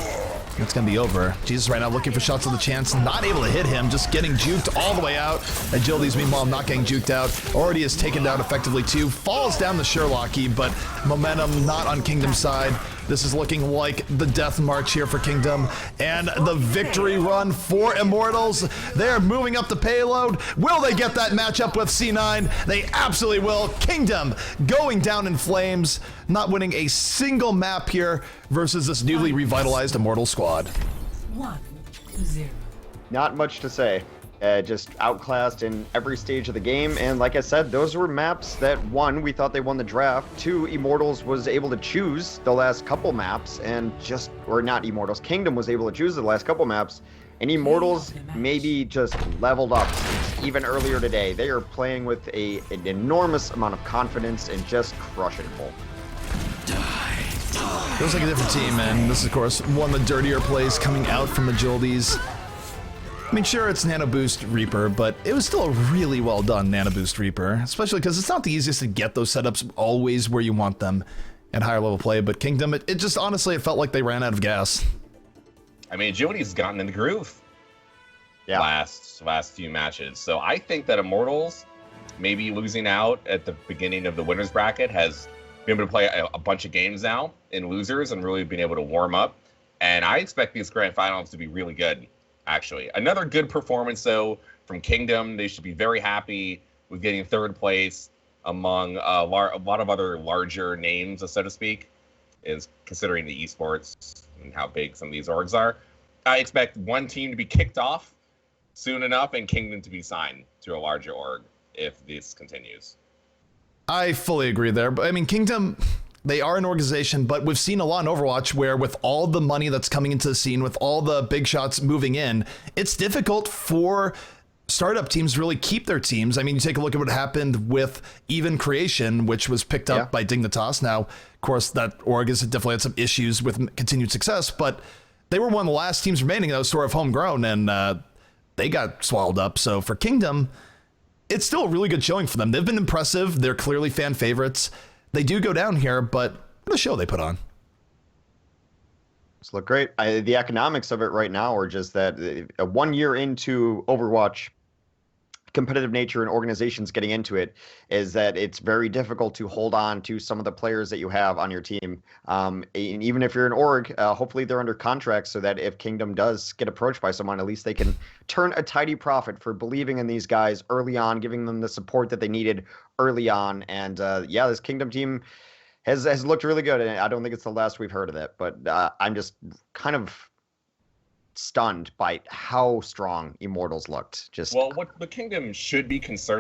it's going to be over. Jesus right now looking for shots of the chance, not able to hit him, just getting juked all the way out. Agility's meanwhile not getting juked out. Already is taken down effectively too. Falls down the Sherlocky, but momentum not on Kingdom's side. This is looking like the death march here for Kingdom, and the victory run for Immortals. They're moving up the payload. Will they get that matchup with C9? They absolutely will. Kingdom going down in flames, not winning a single map here versus this newly revitalized Immortal squad. 1-0. Not much to say. Just outclassed in every stage of the game, and like I said, those were maps that, one, we thought they won the draft, two, Immortals was able to choose the last couple maps, and just, or not Immortals, Kingdom was able to choose the last couple maps, and Immortals maybe just leveled up even earlier today. They are playing with an enormous amount of confidence and just crushing full. Feels like a different team, and this is, of course, one of the dirtier plays coming out from Agilities. I mean, sure, it's Nano Boost Reaper, but it was still a really well done Nano Boost Reaper, especially because it's not the easiest to get those setups always where you want them at higher level play, but Kingdom, it just honestly, it felt like they ran out of gas. I mean, Agility's gotten in the groove last few matches, so I think that Immortals, maybe losing out at the beginning of the winner's bracket, has been able to play a bunch of games now in losers and really been able to warm up, and I expect these grand finals to be really good. Actually, another good performance though from Kingdom. They should be very happy with getting third place among a lot of other larger names, so to speak, is considering the esports and how big some of these orgs are. I expect one team to be kicked off soon enough and Kingdom to be signed to a larger org if this continues. I fully agree there, but I mean, Kingdom, they are an organization, but we've seen a lot in Overwatch where with all the money that's coming into the scene, with all the big shots moving in, it's difficult for startup teams to really keep their teams. I mean, you take a look at what happened with Even Creation, which was picked up by Dignitas. Now, of course, that org has definitely had some issues with continued success, but they were one of the last teams remaining that was sort of homegrown, and they got swallowed up. So for Kingdom, it's still a really good showing for them. They've been impressive. They're clearly fan favorites. They do go down here, but what a show they put on. It's look great. The economics of it right now are just that 1 year into Overwatch, competitive nature and organizations getting into it is that it's very difficult to hold on to some of the players that you have on your team. And even if you're an org, hopefully they're under contract so that if Kingdom does get approached by someone, at least they can turn a tidy profit for believing in these guys early on, giving them the support that they needed early on. And yeah, this Kingdom team has looked really good. And I don't think it's the last we've heard of it, but I'm just kind of stunned by how strong Immortals looked. Well, what the Kingdom should be concerned